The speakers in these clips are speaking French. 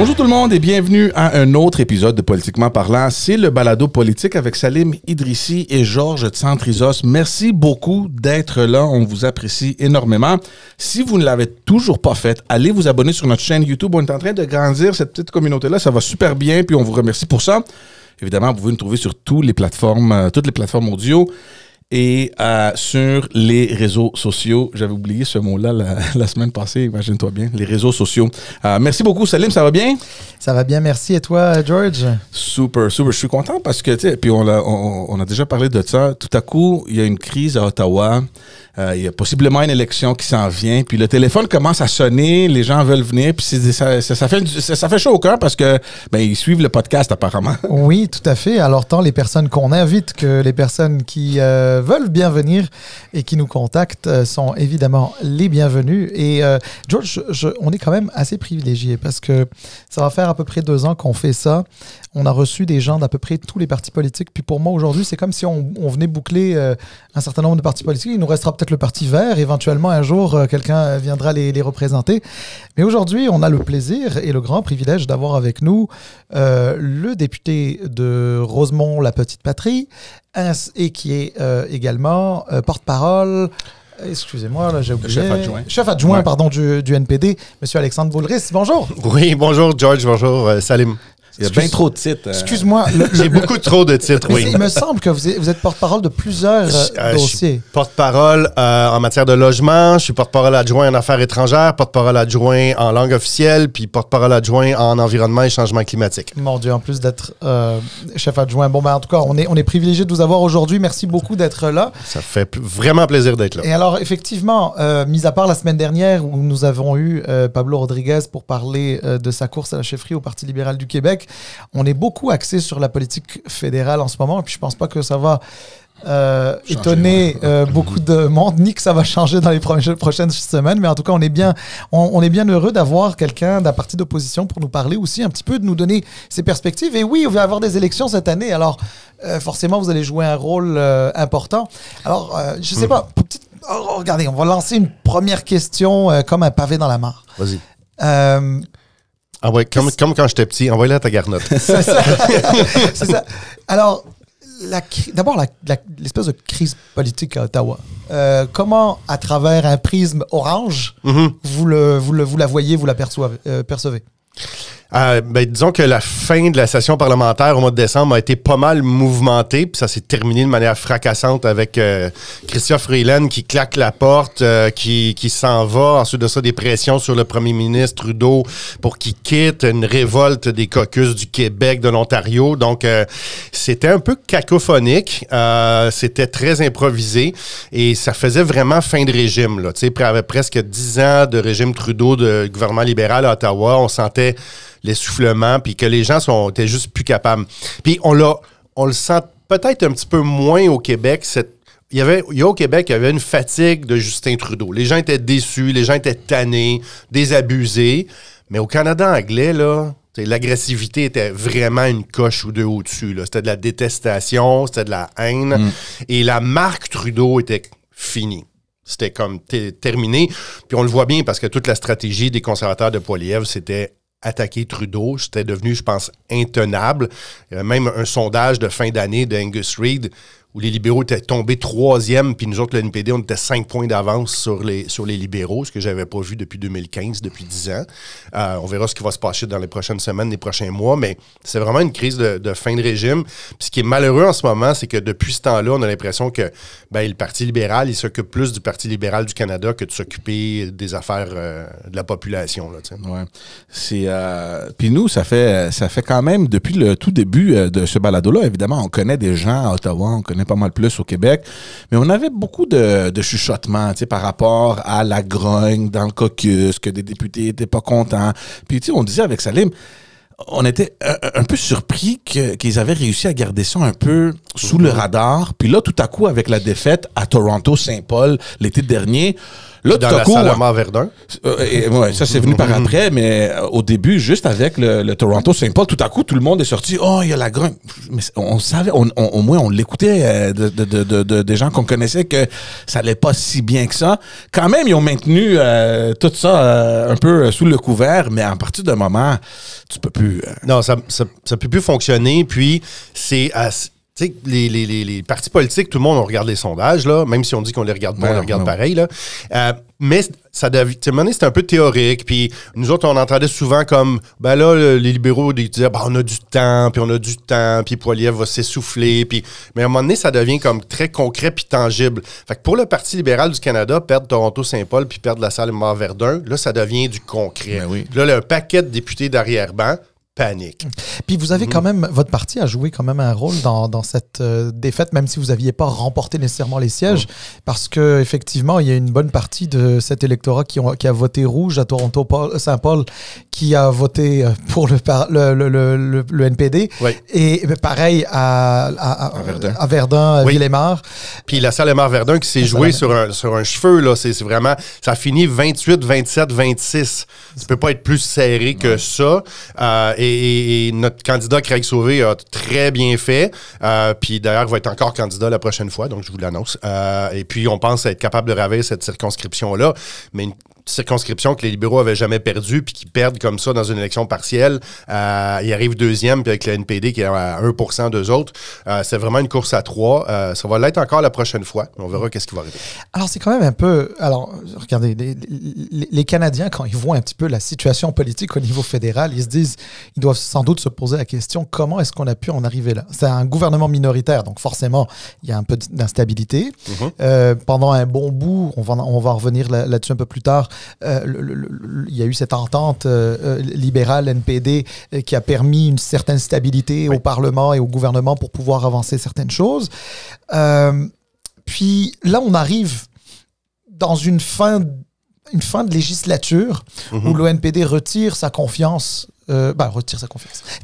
Bonjour tout le monde et bienvenue à un autre épisode de Politiquement parlant. C'est le balado politique avec Salim Idrissi et Georges Tsantrizos. Merci beaucoup d'être là. On vous apprécie énormément. Si vous ne l'avez toujours pas fait, allez vous abonner sur notre chaîne YouTube. On est en train de grandir cette petite communauté-là. Ça va super bien puis on vous remercie pour ça. Évidemment, vous pouvez nous trouver sur toutes les plateformes audio. Et sur les réseaux sociaux, j'avais oublié ce mot-là la semaine passée, imagine-toi bien, les réseaux sociaux. Merci beaucoup, Salim, ça va bien? Ça va bien, merci. Et toi, George? Super, super. Je suis content parce que, tu sais, puis on a déjà parlé de ça. Tout à coup, il y a une crise à Ottawa. Il y a possiblement une élection qui s'en vient. Puis le téléphone commence à sonner, les gens veulent venir. Puis ça fait chaud au cœur parce que ils suivent le podcast apparemment. Oui, tout à fait. Alors tant les personnes qu'on invite que les personnes qui veulent bien venir et qui nous contactent sont évidemment les bienvenus. Et George, on est quand même assez privilégiés parce que ça va faire à peu près 2 ans qu'on fait ça. On a reçu des gens d'à peu près tous les partis politiques. Puis pour moi, aujourd'hui, c'est comme si on venait boucler un certain nombre de partis politiques. Il nous restera peut-être le Parti vert. Éventuellement, un jour, quelqu'un viendra les représenter. Mais aujourd'hui, on a le plaisir et le grand privilège d'avoir avec nous le député de Rosemont-la-Petite-Patrie et qui est également porte-parole... Excusez-moi, là, j'ai oublié. Chef adjoint, ouais. Pardon, du NPD, M. Alexandre Boulris. Bonjour. Oui, bonjour, George. Bonjour, Salim. Il y a bien trop de titres. Excuse-moi. J'ai beaucoup trop de titres, oui. Il me semble que vous êtes porte-parole de plusieurs dossiers. Je suis porte-parole en matière de logement, je suis porte-parole adjoint en affaires étrangères, porte-parole adjoint en langue officielle, puis porte-parole adjoint en environnement et changement climatique. Mon Dieu, en plus d'être chef adjoint. Bon, en tout cas, on est privilégié de vous avoir aujourd'hui. Merci beaucoup d'être là. Ça fait vraiment plaisir d'être là. Et alors, effectivement, mis à part la semaine dernière où nous avons eu Pablo Rodriguez pour parler de sa course à la chefferie au Parti libéral du Québec, on est beaucoup axé sur la politique fédérale en ce moment, et puis je pense pas que ça va étonner beaucoup de monde, ni que ça va changer dans les prochaines semaines, mais en tout cas, on est bien heureux d'avoir quelqu'un d'un parti d'opposition pour nous parler aussi un petit peu, de nous donner ses perspectives. Et oui, on va avoir des élections cette année, alors forcément, vous allez jouer un rôle important. Alors, je sais pas, regardez, on va lancer une première question comme un pavé dans la mare. Vas-y. Ah ouais, comme quand j'étais petit, envoie-la à ta garnotte. C'est ça. C'est ça. Alors, d'abord, l'espèce de crise politique à Ottawa. Comment, à travers un prisme orange, vous la voyez, vous la percevez? Disons que la fin de la session parlementaire au mois de décembre a été pas mal mouvementée, puis ça s'est terminé de manière fracassante avec Chrystia Freeland qui claque la porte, qui s'en va. Ensuite de ça, des pressions sur le premier ministre Trudeau pour qu'il quitte, une révolte des caucus du Québec, de l'Ontario. Donc, c'était un peu cacophonique, c'était très improvisé et ça faisait vraiment fin de régime, là. Tu sais, après presque 10 ans de régime Trudeau, de gouvernement libéral à Ottawa, on sentait l'essoufflement, puis que les gens étaient juste plus capables. Puis on le sent peut-être un petit peu moins au Québec. Au Québec, il y avait une fatigue de Justin Trudeau. Les gens étaient déçus, les gens étaient tannés, désabusés. Mais au Canada anglais, là, l'agressivité était vraiment une coche ou deux au-dessus, là. C'était de la détestation, c'était de la haine. Et la marque Trudeau était finie. C'était comme terminé. Puis on le voit bien parce que toute la stratégie des conservateurs de Poilievre, c'était attaquer Trudeau. C'était devenu, je pense, intenable. Il y avait même un sondage de fin d'année d'Angus Reid où les libéraux étaient tombés 3e, puis nous autres, le NPD, on était 5 points d'avance sur les libéraux, ce que je n'avais pas vu depuis 2015, depuis 10 ans. On verra ce qui va se passer dans les prochaines semaines, les prochains mois, mais c'est vraiment une crise de fin de régime. Puis ce qui est malheureux en ce moment, c'est que depuis ce temps-là, on a l'impression que le Parti libéral, il s'occupe plus du Parti libéral du Canada que de s'occuper des affaires de la population. Là, ouais. Puis nous, ça fait quand même, depuis le tout début de ce balado-là, évidemment, on connaît des gens à Ottawa, on connaît pas mal plus au Québec, mais on avait beaucoup de chuchotements par rapport à la grogne dans le caucus, que des députés n'étaient pas contents. Puis on disait avec Salim, on était un peu surpris qu'ils avaient réussi à garder ça un peu sous le radar. Puis là, tout à coup, avec la défaite à Toronto-Saint-Paul l'été dernier, Là, Dans tout à la coup, salle Amar Verdun. ouais, ça c'est venu par après, mais au début, juste avec le Toronto Saint Paul, tout à coup, tout le monde est sorti. Oh, il y a la grogne. Mais on savait, au moins, on l'écoutait des gens qu'on connaissait que ça allait pas si bien que ça. Quand même, ils ont maintenu tout ça un peu sous le couvert, mais à partir d'un moment, tu peux plus. Non, ça peut plus fonctionner. Puis, c'est tu sais, les partis politiques, tout le monde, on regarde les sondages, là, même si on dit qu'on les regarde pas, on les regarde pareil. Là. Mais ça devait, tu sais, c'était un peu théorique. Puis nous autres, on entendait souvent comme, ben là, les libéraux ils disaient, ben, on a du temps, puis Poilievre va s'essouffler. Puis, mais à un moment donné, ça devient comme très concret puis tangible. Fait que pour le Parti libéral du Canada, perdre Toronto-Saint-Paul puis perdre la salle Amar-Verdun, là, ça devient du concret. Ben oui. Puis là, un paquet de députés d'arrière-ban, panique. Puis vous avez quand même, votre parti a joué quand même un rôle dans cette défaite, même si vous n'aviez pas remporté nécessairement les sièges, parce que effectivement, il y a une bonne partie de cet électorat qui a voté rouge à Toronto-Saint-Paul, qui a voté pour le NPD, Oui. et pareil à Verdun, Oui. Villemar. Puis la salle Amar-Verdun qui s'est jouée sur un cheveu, là, c'est vraiment, ça a fini 28, 27, 26. Ça peut pas être plus serré que ça. Et notre candidat Craig Sauvé a très bien fait. Puis d'ailleurs, va être encore candidat la prochaine fois, donc je vous l'annonce. Et puis, on pense être capable de ravir cette circonscription-là. Mais une circonscription que les libéraux avaient jamais perdue, puis qui perdent comme ça dans une élection partielle. Ils arrivent deuxième, puis avec le NPD qui est à 1% d'eux autres. C'est vraiment une course à 3. Ça va l'être encore la prochaine fois. On verra qu'est-ce qui va arriver. Alors, c'est quand même un peu... Alors, regardez, les Canadiens, quand ils voient un petit peu la situation politique au niveau fédéral, ils se disent, ils doivent sans doute se poser la question, comment est-ce qu'on a pu en arriver là? C'est un gouvernement minoritaire, donc forcément, il y a un peu d'instabilité. Pendant un bon bout, on va revenir là-dessus un peu plus tard, il y a eu cette entente libérale NPD qui a permis une certaine stabilité au Parlement et au gouvernement pour pouvoir avancer certaines choses. Puis là, on arrive dans une fin de législature où le NPD retire sa confiance,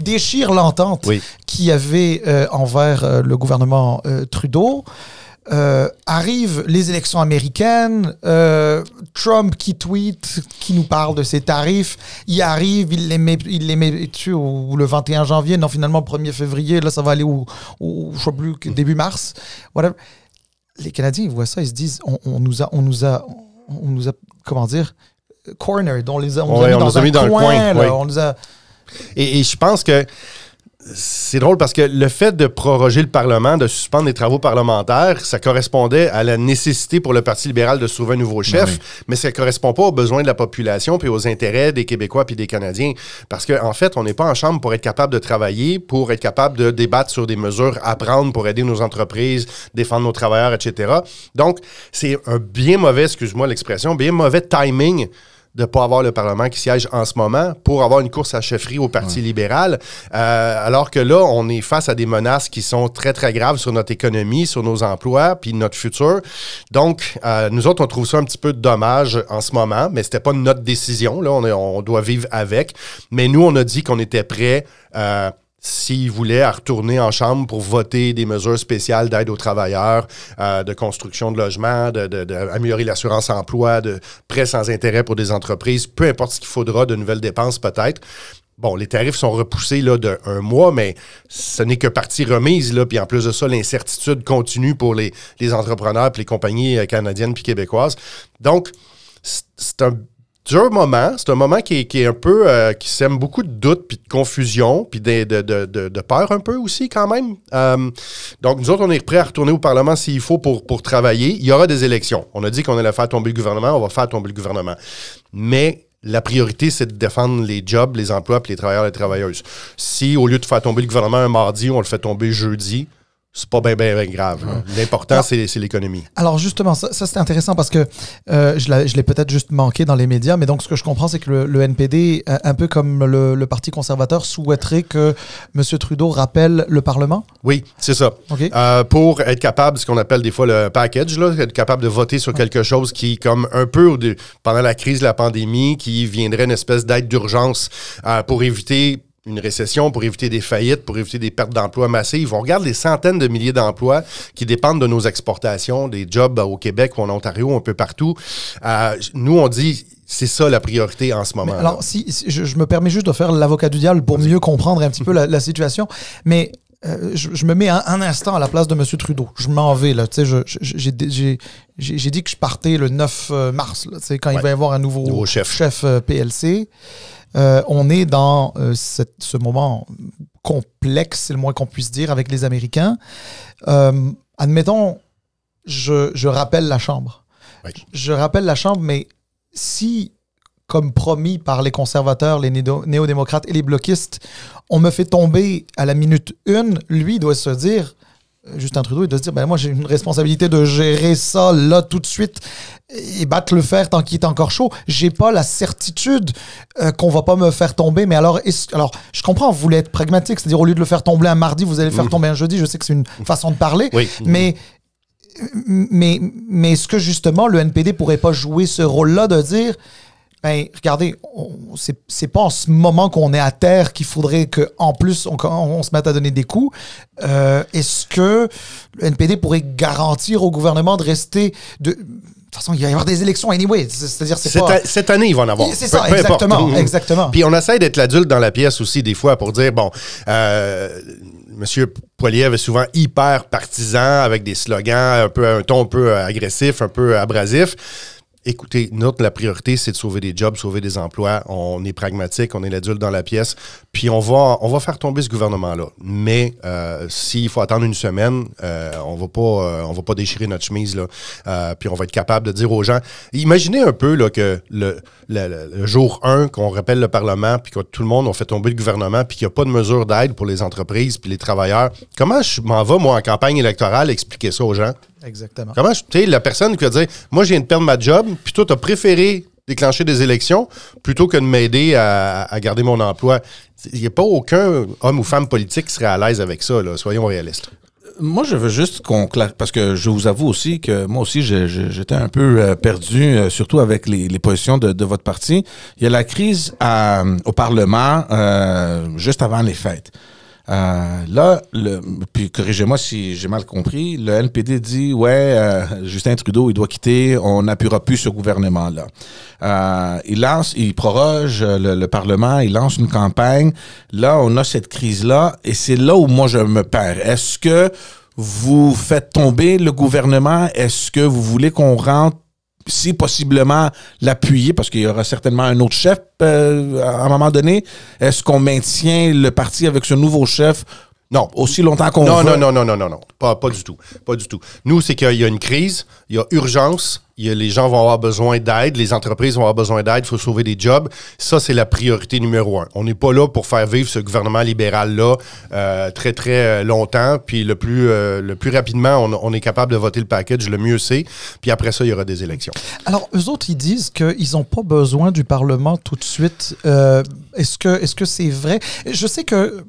déchire l'entente qu'il y avait envers le gouvernement Trudeau. Arrivent les élections américaines, Trump qui tweet, qui nous parle de ses tarifs, il arrive, il les met le 21 janvier, non finalement le 1er février, là ça va aller je sais plus, début mars, whatever. Les Canadiens ils voient ça, ils se disent on nous a comment dire, cornered, on nous a mis dans le coin, là, on nous a... Et je pense que c'est drôle parce que le fait de proroger le Parlement, de suspendre les travaux parlementaires, ça correspondait à la nécessité pour le Parti libéral de se trouver un nouveau chef, mais ça ne correspond pas aux besoins de la population puis aux intérêts des Québécois puis des Canadiens. Parce qu'en fait, on n'est pas en chambre pour être capable de travailler, pour être capable de débattre sur des mesures à prendre pour aider nos entreprises, défendre nos travailleurs, etc. Donc, c'est un bien mauvais, excuse-moi l'expression, bien mauvais timing de ne pas avoir le Parlement qui siège en ce moment pour avoir une course à chefferie au Parti libéral, alors que là, on est face à des menaces qui sont très, très graves sur notre économie, sur nos emplois, puis notre futur. Donc, nous autres, on trouve ça un petit peu dommage en ce moment, mais c'était pas notre décision, là, on doit vivre avec. Mais nous, on a dit qu'on était prêts s'ils voulaient à retourner en chambre pour voter des mesures spéciales d'aide aux travailleurs, de construction de logements, d'améliorer l'assurance-emploi, de prêts sans intérêt pour des entreprises, peu importe ce qu'il faudra, de nouvelles dépenses peut-être. Bon, les tarifs sont repoussés là, d'un mois, mais ce n'est que partie remise. Là, puis en plus de ça, l'incertitude continue pour les entrepreneurs et les compagnies canadiennes puis québécoises. Donc, c'est un dur moment. C'est un moment qui est un peu... qui sème beaucoup de doutes, puis de confusion, puis de peur un peu aussi, quand même. Donc, nous autres, on est prêts à retourner au Parlement s'il faut pour travailler. Il y aura des élections. On a dit qu'on allait faire tomber le gouvernement. On va faire tomber le gouvernement. Mais la priorité, c'est de défendre les jobs, les emplois, puis les travailleurs et les travailleuses. Si, au lieu de faire tomber le gouvernement un mardi, on le fait tomber jeudi, c'est pas bien grave. L'important, c'est l'économie. Alors justement, ça c'est intéressant parce que je l'ai peut-être juste manqué dans les médias, mais donc ce que je comprends, c'est que le NPD, un peu comme le Parti conservateur, souhaiterait que M. Trudeau rappelle le Parlement? Oui, c'est ça. Okay. Pour être capable, ce qu'on appelle des fois le package, là, être capable de voter sur quelque chose qui, comme un peu pendant la crise de la pandémie, qui viendrait une espèce d'aide d'urgence pour éviter une récession, pour éviter des faillites, pour éviter des pertes d'emplois massives. On regarde les centaines de milliers d'emplois qui dépendent de nos exportations, des jobs au Québec ou en Ontario, un peu partout. Nous, on dit... C'est ça la priorité en ce moment. Mais alors, si je me permets juste de faire l'avocat du diable pour mieux comprendre un petit peu la situation, mais je me mets un instant à la place de M. Trudeau. Je m'en vais, là. J'ai dit que je partais le 9 mars, là, quand il va y avoir un nouveau chef PLC. On est dans ce moment complexe, c'est le moins qu'on puisse dire, avec les Américains. Admettons, je rappelle la Chambre. Oui. Je rappelle la Chambre, mais si, comme promis par les conservateurs, les néo-démocrates et les bloquistes, on me fait tomber à la minute 1, lui, il doit se dire, Justin Trudeau, il doit se dire, ben moi, j'ai une responsabilité de gérer ça là tout de suite et battre le fer tant qu'il est encore chaud. J'ai pas la certitude qu'on va pas me faire tomber. Mais alors, je comprends, vous voulez être pragmatique, c'est-à-dire au lieu de le faire tomber un mardi, vous allez le faire tomber un jeudi. Je sais que c'est une façon de parler, oui. Mais est-ce que justement le NPD pourrait pas jouer ce rôle-là de dire, ben regardez, c'est pas en ce moment qu'on est à terre qu'il faudrait qu'en plus on se mette à donner des coups. Est-ce que le NPD pourrait garantir au gouvernement de rester de toute façon, il va y avoir des élections anyway. C'est-à-dire, cette année, il va en avoir. C'est ça, exactement. Puis on essaie d'être l'adulte dans la pièce aussi, des fois, pour dire, bon, M. Poilievre est souvent hyper partisan, avec des slogans, un ton un peu agressif, un peu abrasif. Écoutez, la priorité, c'est de sauver des jobs, sauver des emplois. On est pragmatique, on est l'adulte dans la pièce. Puis on va faire tomber ce gouvernement-là. Mais s'il faut attendre une semaine, on va pas déchirer notre chemise, là. Puis on va être capable de dire aux gens... Imaginez un peu là, que le jour 1, qu'on rappelle le Parlement, puis que tout le monde a fait tomber le gouvernement, puis qu'il n'y a pas de mesures d'aide pour les entreprises puis les travailleurs. Comment je m'en vais, moi, en campagne électorale, expliquer ça aux gens? Exactement. Comment, tu sais, la personne qui va dire, moi, je viens de perdre ma job, puis toi, tu as préféré déclencher des élections plutôt que de m'aider à garder mon emploi. Il n'y a pas aucun homme ou femme politique qui serait à l'aise avec ça, là, soyons réalistes. Moi, je veux juste parce que je vous avoue aussi que moi aussi, j'étais un peu perdu, surtout avec les positions de votre parti. Il y a la crise au Parlement juste avant les fêtes. Là, puis corrigez-moi si j'ai mal compris, le NPD dit, Justin Trudeau, il doit quitter, on n'appuiera plus ce gouvernement-là. Il proroge le Parlement, il lance une campagne. Là, on a cette crise-là, et c'est là où moi je me perds. Est-ce que vous faites tomber le gouvernement? Est-ce que vous voulez qu'on rentre, si possiblement l'appuyer, parce qu'il y aura certainement un autre chef à un moment donné? Est-ce qu'on maintient le parti avec ce nouveau chef? Non, aussi longtemps qu'on veut. Non. Pas du tout. Pas du tout. Nous, c'est qu'il y a une crise, il y a urgence, les gens vont avoir besoin d'aide, les entreprises vont avoir besoin d'aide, il faut sauver des jobs. Ça, c'est la priorité numéro 1. On n'est pas là pour faire vivre ce gouvernement libéral-là très, très longtemps. Puis le plus rapidement, on est capable de voter le package, le mieux c'est. Puis après ça, il y aura des élections. Alors, eux autres, ils disent qu'ils n'ont pas besoin du Parlement tout de suite. Est-ce que c'est vrai? Je sais que,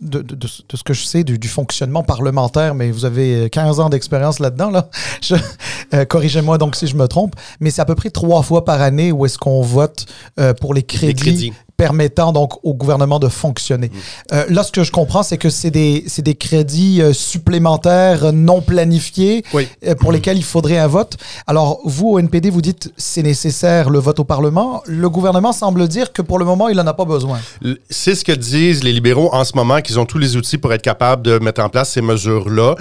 de ce que je sais du fonctionnement parlementaire, mais vous avez 15 ans d'expérience là-dedans, là. Corrigez-moi donc si je me trompe, mais c'est à peu près 3 fois par année où est-ce qu'on vote pour les crédits permettant donc au gouvernement de fonctionner. Là, ce que je comprends, c'est que c'est des crédits supplémentaires non planifiés pour lesquels il faudrait un vote. Alors, vous, au NPD, vous dites c'est nécessaire le vote au Parlement. Le gouvernement semble dire que pour le moment, il n'en a pas besoin. C'est ce que disent les libéraux en ce moment, qu'ils ont tous les outils pour être capables de mettre en place ces mesures-là.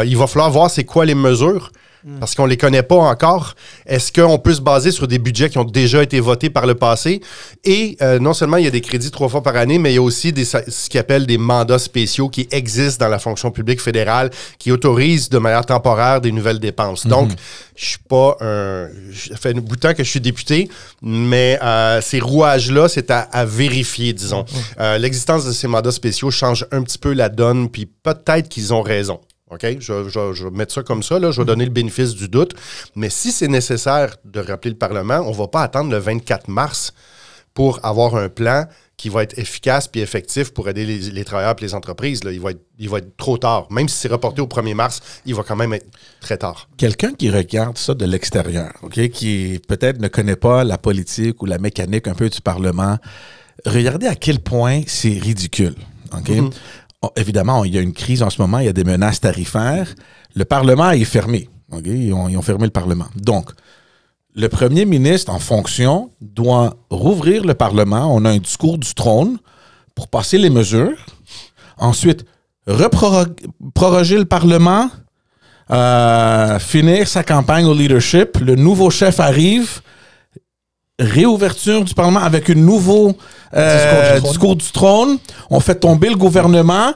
Il va falloir voir c'est quoi les mesures. Parce qu'on ne les connaît pas encore. Est-ce qu'on peut se baser sur des budgets qui ont déjà été votés par le passé? Et non seulement il y a des crédits 3 fois par année, mais il y a aussi ce qu'ils appellent des mandats spéciaux qui existent dans la fonction publique fédérale, qui autorisent de manière temporaire des nouvelles dépenses. Donc, je suis pas ça fait un bout de temps que je suis député, mais ces rouages-là, c'est à vérifier, disons. L'existence de ces mandats spéciaux change un petit peu la donne, puis peut-être qu'ils ont raison. OK? Je vais mettre ça comme ça, là. Je vais donner le bénéfice du doute. Mais si c'est nécessaire de rappeler le Parlement, on ne va pas attendre le 24 mars pour avoir un plan qui va être efficace puis effectif pour aider les travailleurs et les entreprises. Là. Il va être trop tard. Même si c'est reporté au 1er mars, il va quand même être très tard. Quelqu'un qui regarde ça de l'extérieur, OK, qui peut-être ne connaît pas la politique ou la mécanique un peu du Parlement, regardez à quel point c'est ridicule. OK? Évidemment, il y a une crise en ce moment, il y a des menaces tarifaires. Le Parlement est fermé. OK? Ils ont fermé le Parlement. Donc, le premier ministre en fonction doit rouvrir le Parlement. On a un discours du trône pour passer les mesures. Ensuite, proroger le Parlement, finir sa campagne au leadership. Le nouveau chef arrive. Réouverture du Parlement avec un nouveau discours du trône. On fait tomber le gouvernement.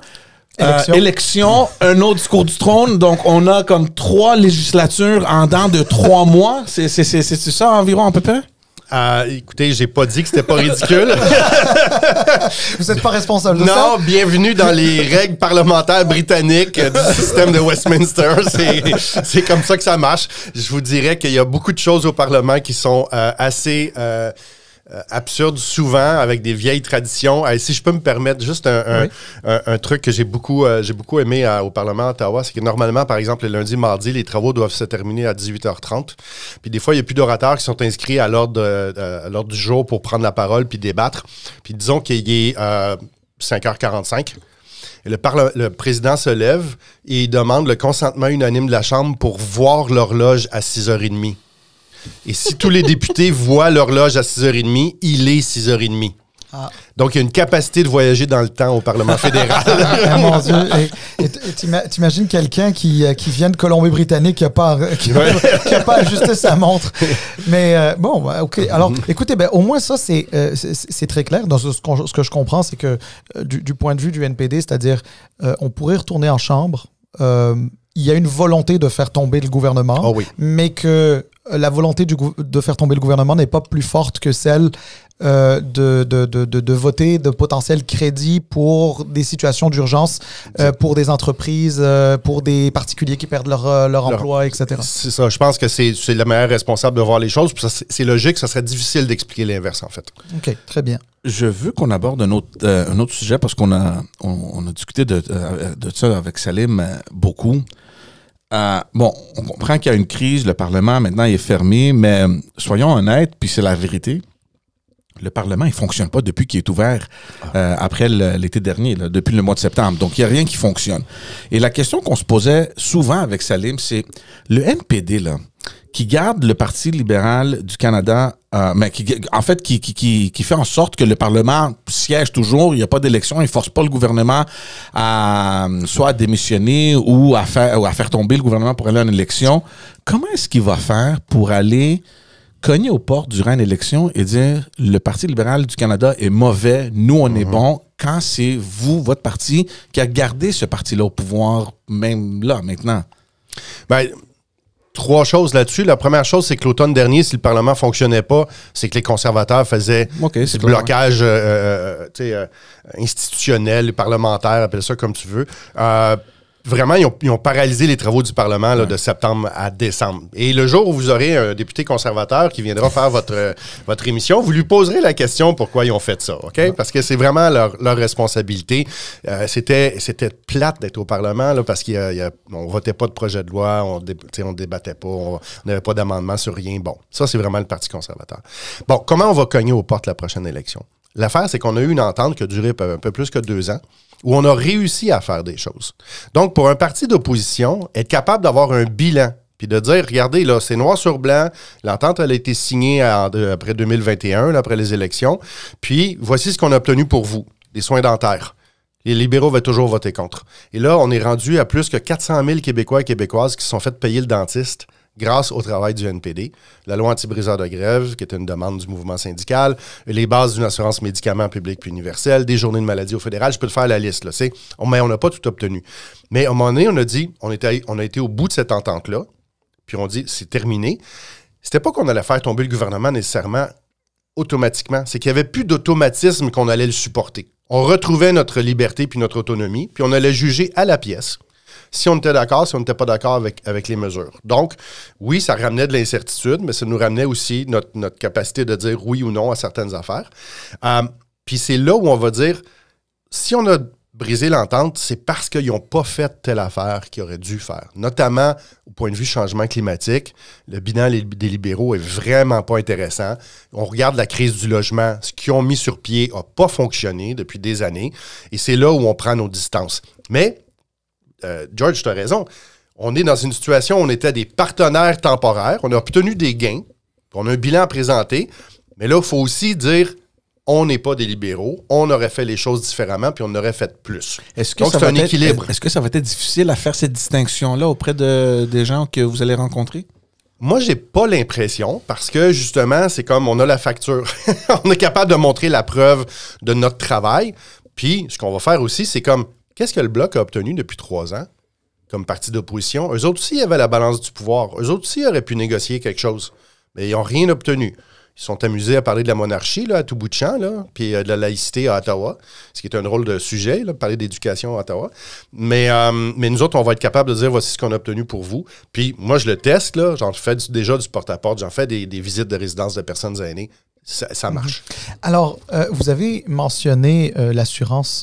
Élection, un autre discours du trône. Donc, on a comme 3 législatures en dedans de 3 mois. C'est ça environ à peu près? Écoutez, j'ai pas dit que c'était pas ridicule. Vous n'êtes pas responsable de ça? Non, bienvenue dans les règles parlementaires britanniques du système de Westminster. C'est comme ça que ça marche. Je vous dirais qu'il y a beaucoup de choses au Parlement qui sont assez absurdes souvent, avec des vieilles traditions. Si je peux me permettre juste un truc que j'ai beaucoup aimé au Parlement à Ottawa, c'est que normalement, par exemple, le lundi, mardi, les travaux doivent se terminer à 18h30. Puis des fois, il y a plus d'orateurs qui sont inscrits à l'ordre du jour pour prendre la parole puis débattre. Puis disons qu'il est 5h45. Et le président se lève et il demande le consentement unanime de la Chambre pour voir l'horloge à 6h30. Et si tous les députés voient l'horloge à 6h30, il est 6h30. Ah. Donc, il y a une capacité de voyager dans le temps au Parlement fédéral. Mon Dieu. Et t'imagines quelqu'un qui vient de Colombie-Britannique qui n'a pas ajusté sa montre. Mais bon, OK. Alors, écoutez, au moins ça, c'est très clair. Dans ce que je comprends, c'est que du point de vue du NPD, c'est-à-dire on pourrait retourner en chambre. Il y a une volonté de faire tomber le gouvernement, mais que la volonté de faire tomber le gouvernement n'est pas plus forte que celle de voter de potentiels crédits pour des situations d'urgence, pour des entreprises, pour des particuliers qui perdent leur emploi, etc. C'est ça. Je pense que c'est la meilleure responsable de voir les choses. C'est logique. Ça serait difficile d'expliquer l'inverse, en fait. OK, très bien. Je veux qu'on aborde un autre sujet parce qu'on a discuté de ça avec Salim beaucoup. Bon, on comprend qu'il y a une crise, le Parlement maintenant est fermé, mais soyons honnêtes, puis c'est la vérité, le Parlement, il ne fonctionne pas depuis qu'il est ouvert après l'été dernier, là, depuis le mois de septembre. Donc, il n'y a rien qui fonctionne. Et la question qu'on se posait souvent avec Salim, c'est le NPD, là, qui garde le Parti libéral du Canada, mais qui fait en sorte que le Parlement siège toujours, il n'y a pas d'élection, il ne force pas le gouvernement à soit à démissionner ou à faire tomber le gouvernement pour aller à une élection. Comment est-ce qu'il va faire pour aller cogner aux portes durant une élection et dire le Parti libéral du Canada est mauvais, nous on est bon, quand c'est vous, votre parti, qui a gardé ce parti-là au pouvoir, même là, maintenant? Ben, 3 choses là-dessus. La première chose, c'est que l'automne dernier, si le Parlement ne fonctionnait pas, c'est que les conservateurs faisaient du blocage institutionnel, parlementaire, appelle ça comme tu veux. Vraiment, ils ont paralysé les travaux du Parlement là, de septembre à décembre. Et le jour où vous aurez un député conservateur qui viendra faire votre émission, vous lui poserez la question pourquoi ils ont fait ça, OK? Parce que c'est vraiment leur responsabilité. C'était plate d'être au Parlement là, parce qu'on votait pas de projet de loi, on débattait pas, on n'avait pas d'amendement sur rien. Bon, ça, c'est vraiment le Parti conservateur. Bon, comment on va cogner aux portes la prochaine élection? L'affaire, c'est qu'on a eu une entente qui a duré un peu plus que 2 ans, où on a réussi à faire des choses. Donc, pour un parti d'opposition, être capable d'avoir un bilan, puis de dire, regardez, là, c'est noir sur blanc, l'entente, elle a été signée après 2021, là, après les élections, puis voici ce qu'on a obtenu pour vous, des soins dentaires. Les libéraux avaient toujours voté contre. Et là, on est rendu à plus que 400 000 Québécois et Québécoises qui se sont fait payer le dentiste grâce au travail du NPD, la loi anti-briseur de grève, qui était une demande du mouvement syndical, les bases d'une assurance médicaments publique puis universelle, des journées de maladie au fédéral, je peux te faire la liste, là, mais on n'a pas tout obtenu. Mais à un moment donné, on a dit, on a été au bout de cette entente-là, puis on dit, c'est terminé. C'était pas qu'on allait faire tomber le gouvernement nécessairement automatiquement, c'est qu'il n'y avait plus d'automatisme qu'on allait le supporter. On retrouvait notre liberté puis notre autonomie, puis on allait juger à la pièce si on était d'accord, si on n'était pas d'accord avec les mesures. Donc, oui, ça ramenait de l'incertitude, mais ça nous ramenait aussi notre capacité de dire oui ou non à certaines affaires. Puis c'est là où on va dire, si on a briser l'entente, c'est parce qu'ils n'ont pas fait telle affaire qu'ils auraient dû faire. Notamment, au point de vue changement climatique, le bilan des libéraux est vraiment pas intéressant. On regarde la crise du logement. Ce qu'ils ont mis sur pied n'a pas fonctionné depuis des années. Et c'est là où on prend nos distances. Mais, George, tu as raison. On est dans une situation où on était des partenaires temporaires. On a obtenu des gains. On a un bilan à présenter. Mais là, il faut aussi dire... On n'est pas des libéraux, on aurait fait les choses différemment, puis on aurait fait plus. Donc, c'est un équilibre. Est-ce que ça va être difficile à faire cette distinction-là auprès des gens que vous allez rencontrer? Moi, j'ai pas l'impression, parce que, justement, c'est comme on a la facture. On est capable de montrer la preuve de notre travail. Puis, ce qu'on va faire aussi, c'est comme, qu'est-ce que le Bloc a obtenu depuis 3 ans comme parti d'opposition? Eux autres aussi avaient la balance du pouvoir. Eux autres aussi auraient pu négocier quelque chose. Mais ils n'ont rien obtenu. Ils sont amusés à parler de la monarchie là, à tout bout de champ, là, puis de la laïcité à Ottawa, ce qui est un drôle de sujet, là, parler d'éducation à Ottawa. Mais nous autres, on va être capable de dire voici ce qu'on a obtenu pour vous. Puis moi, je le teste, là, j'en fais déjà du porte-à-porte, j'en fais des visites de résidence de personnes aînées. Ça marche. Alors, vous avez mentionné l'assurance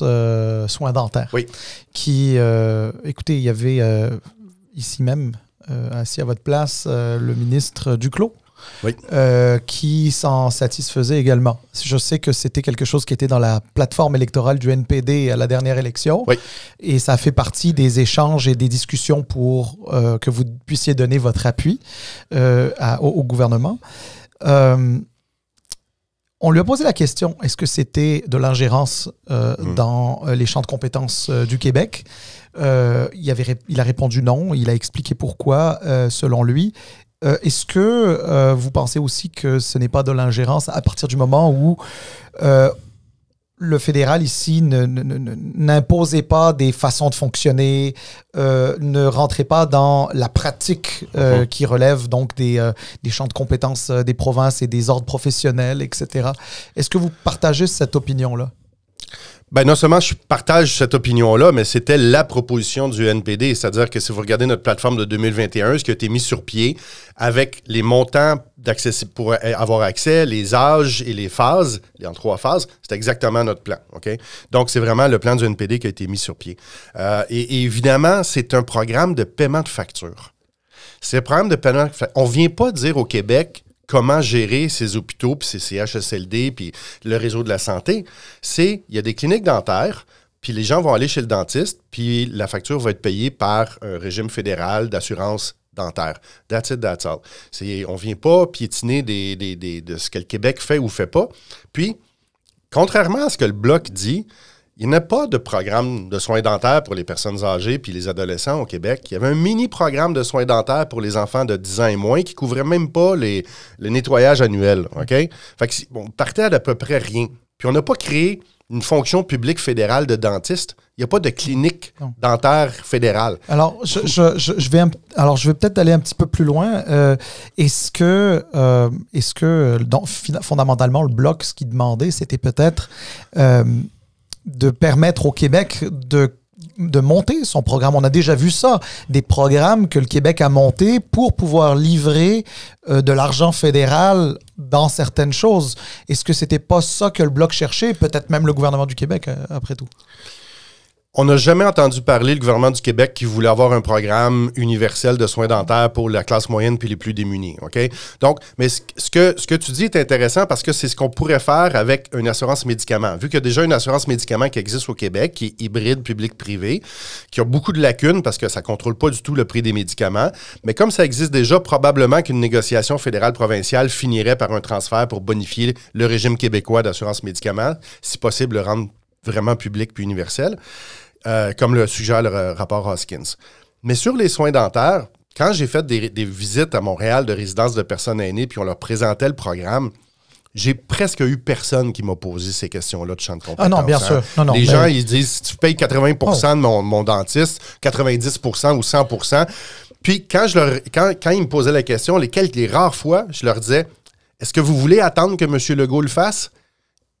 soins dentaires. Oui. Qui, écoutez, il y avait ici même, assis à votre place, le ministre Duclos. Oui. Qui s'en satisfaisait également. Je sais que c'était quelque chose qui était dans la plateforme électorale du NPD à la dernière élection. Oui. Et ça fait partie des échanges et des discussions pour que vous puissiez donner votre appui au gouvernement. On lui a posé la question, est-ce que c'était de l'ingérence dans les champs de compétences du Québec? Il a répondu non. Il a expliqué pourquoi, selon lui. Est-ce que vous pensez aussi que ce n'est pas de l'ingérence à partir du moment où le fédéral ici n'imposait pas des façons de fonctionner, ne rentrait pas dans la pratique qui relève donc des champs de compétences des provinces et des ordres professionnels, etc. Est-ce que vous partagez cette opinion-là? Ben non seulement je partage cette opinion-là, mais c'était la proposition du NPD. C'est-à-dire que si vous regardez notre plateforme de 2021, ce qui a été mis sur pied avec les montants pour avoir accès, les âges et les phases, en 3 phases, c'est exactement notre plan. Okay? Donc, c'est vraiment le plan du NPD qui a été mis sur pied. Et évidemment, c'est un programme de paiement de facture. C'est un programme de paiement de facture. On ne vient pas dire au Québec comment gérer ces hôpitaux, puis ces CHSLD, puis le réseau de la santé. Il y a des cliniques dentaires, puis les gens vont aller chez le dentiste, puis la facture va être payée par un régime fédéral d'assurance dentaire. That's it, that's all. On ne vient pas piétiner de ce que le Québec fait ou fait pas. Puis, contrairement à ce que le Bloc dit, il n'y a pas de programme de soins dentaires pour les personnes âgées puis les adolescents au Québec. Il y avait un mini-programme de soins dentaires pour les enfants de 10 ans et moins qui couvrait même pas le nettoyage annuel. OK? Fait que, on partait à peu près rien. Puis on n'a pas créé une fonction publique fédérale de dentiste. Il n'y a pas de clinique dentaire fédérale. Alors, je vais peut-être aller un petit peu plus loin. Est-ce que fondamentalement, le Bloc, ce qu'il demandait, c'était peut-être de permettre au Québec de monter son programme. On a déjà vu ça, des programmes que le Québec a montés pour pouvoir livrer de l'argent fédéral dans certaines choses. Est-ce que c'était pas ça que le Bloc cherchait? Peut-être même le gouvernement du Québec, après tout. On n'a jamais entendu parler le gouvernement du Québec qui voulait avoir un programme universel de soins dentaires pour la classe moyenne puis les plus démunis. OK? Donc, mais ce que tu dis est intéressant parce que c'est ce qu'on pourrait faire avec une assurance médicaments. Vu qu'il y a déjà une assurance médicaments qui existe au Québec, qui est hybride public-privé, qui a beaucoup de lacunes parce que ça ne contrôle pas du tout le prix des médicaments. Mais comme ça existe déjà, probablement qu'une négociation fédérale-provinciale finirait par un transfert pour bonifier le régime québécois d'assurance médicaments, si possible le rendre vraiment public puis universel. Comme le suggère le rapport Hoskins. Mais sur les soins dentaires, quand j'ai fait des visites à Montréal de résidences de personnes aînées puis on leur présentait le programme, j'ai presque eu personne qui m'a posé ces questions-là de champ de compétences. Ah non, bien sûr. Non, les gens, ils disent, si tu payes 80% de mon dentiste, 90% ou 100%. Puis quand ils me posaient la question, les rares fois, je leur disais, est-ce que vous voulez attendre que M. Legault le fasse?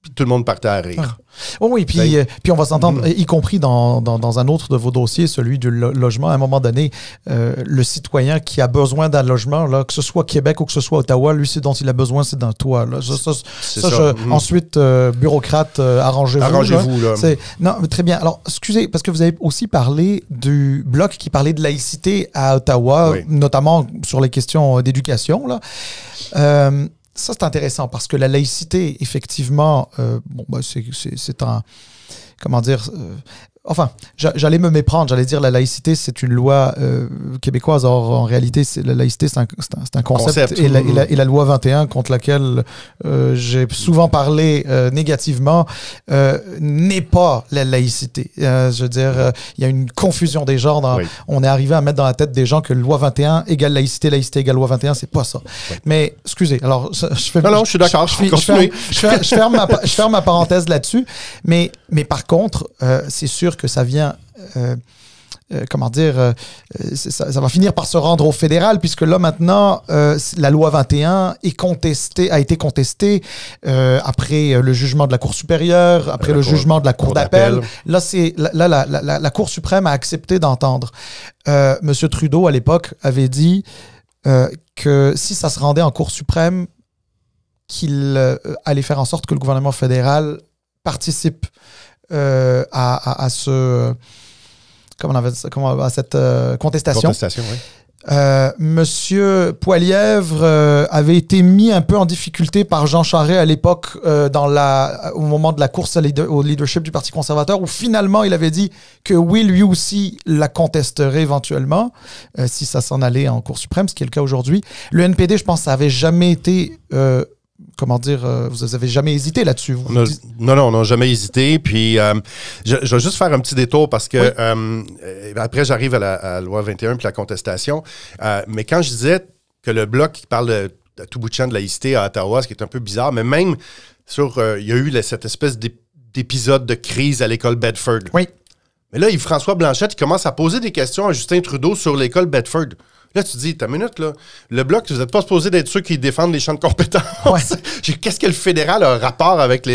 Puis tout le monde partait à rire. Oh oui, puis on va s'entendre, y compris dans un autre de vos dossiers, celui du logement. À un moment donné, le citoyen qui a besoin d'un logement, là, que ce soit Québec ou que ce soit Ottawa, lui, ce dont il a besoin, c'est d'un toit. Là. Ensuite, bureaucrate, arrangez-vous. Arrangez-vous, là. Non, très bien. Alors, excusez, parce que vous avez aussi parlé du bloc qui parlait de laïcité à Ottawa, notamment sur les questions d'éducation, là. Ça, c'est intéressant parce que la laïcité, effectivement, c'est un... Comment dire... Enfin, j'allais me méprendre, j'allais dire la laïcité, c'est une loi québécoise. Or, en réalité, la laïcité, c'est un concept. Et la loi 21, contre laquelle j'ai souvent parlé négativement, n'est pas la laïcité. Je veux dire, il y a une confusion des genres. On est arrivé à mettre dans la tête des gens que loi 21 égale laïcité, laïcité égale loi 21, c'est pas ça. Oui. Mais, excusez, alors, je suis d'accord, je ferme ma parenthèse là-dessus. Mais par contre, c'est sûr que ça vient, ça va finir par se rendre au fédéral, puisque là, maintenant, la loi 21 a été contestée après le jugement de la Cour supérieure, après le jugement de la Cour d'appel. Là, la Cour suprême a accepté d'entendre. Monsieur Trudeau, à l'époque, avait dit que si ça se rendait en Cour suprême, qu'il allait faire en sorte que le gouvernement fédéral participe à cette contestation. Monsieur Poilievre avait été mis un peu en difficulté par Jean Charest à l'époque au moment de la course au leadership du Parti conservateur, où finalement il avait dit que oui, lui aussi la contesterait éventuellement si ça s'en allait en Cour suprême, ce qui est le cas aujourd'hui. Le NPD, je pense, ça n'avait jamais été... vous n'avez jamais hésité là-dessus? Non, on n'a jamais hésité. Puis, je vais juste faire un petit détour parce que après, j'arrive à la loi 21 puis la contestation. Mais quand je disais que le Bloc qui parle de tout bout de champ de laïcité à Ottawa, ce qui est un peu bizarre, mais même il y a eu cette espèce d'épisode de crise à l'école Bedford. Oui. Mais là, Yves-François Blanchette, il commence à poser des questions à Justin Trudeau sur l'école Bedford. Là, tu te dis, t'as une minute, là. Le Bloc, vous n'êtes pas supposé d'être ceux qui défendent les champs de compétences. Ouais. Qu'est-ce que le fédéral a un rapport avec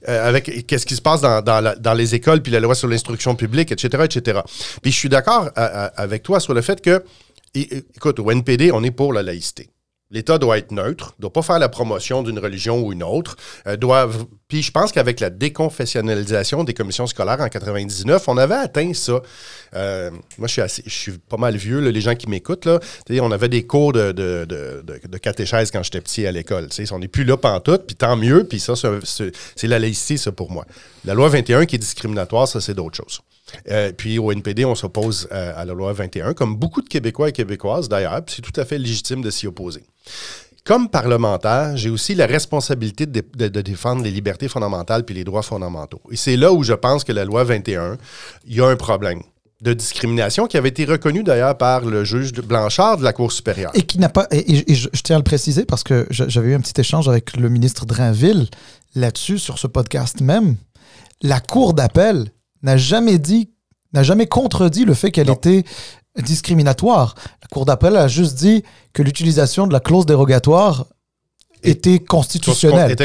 avec qu'est-ce qui se passe dans les écoles, puis la loi sur l'instruction publique, etc., etc. Puis je suis d'accord avec toi sur le fait que, écoute, au NPD, on est pour la laïcité. L'État doit être neutre, ne doit pas faire la promotion d'une religion ou une autre. Puis je pense qu'avec la déconfessionnalisation des commissions scolaires en 99, on avait atteint ça. Moi, je suis pas mal vieux, là, les gens qui m'écoutent. Là, on avait des cours de catéchèse quand j'étais petit à l'école. On n'est plus là pantoute, puis tant mieux. Puis ça, c'est la laïcité, ça, pour moi. La loi 21 qui est discriminatoire, ça, c'est d'autres choses. Puis au NPD, on s'oppose à la loi 21, comme beaucoup de Québécois et Québécoises d'ailleurs, puis c'est tout à fait légitime de s'y opposer. Comme parlementaire, j'ai aussi la responsabilité de défendre les libertés fondamentales puis les droits fondamentaux. Et c'est là où je pense que la loi 21, il y a un problème de discrimination qui avait été reconnu d'ailleurs par le juge Blanchard de la Cour supérieure. Et qui n'a pas... Et je tiens à le préciser parce que j'avais eu un petit échange avec le ministre Drainville là-dessus, sur ce podcast même. La Cour d'appel n'a jamais contredit le fait qu'elle était discriminatoire. La Cour d'appel a juste dit que l'utilisation de la clause dérogatoire était constitutionnelle.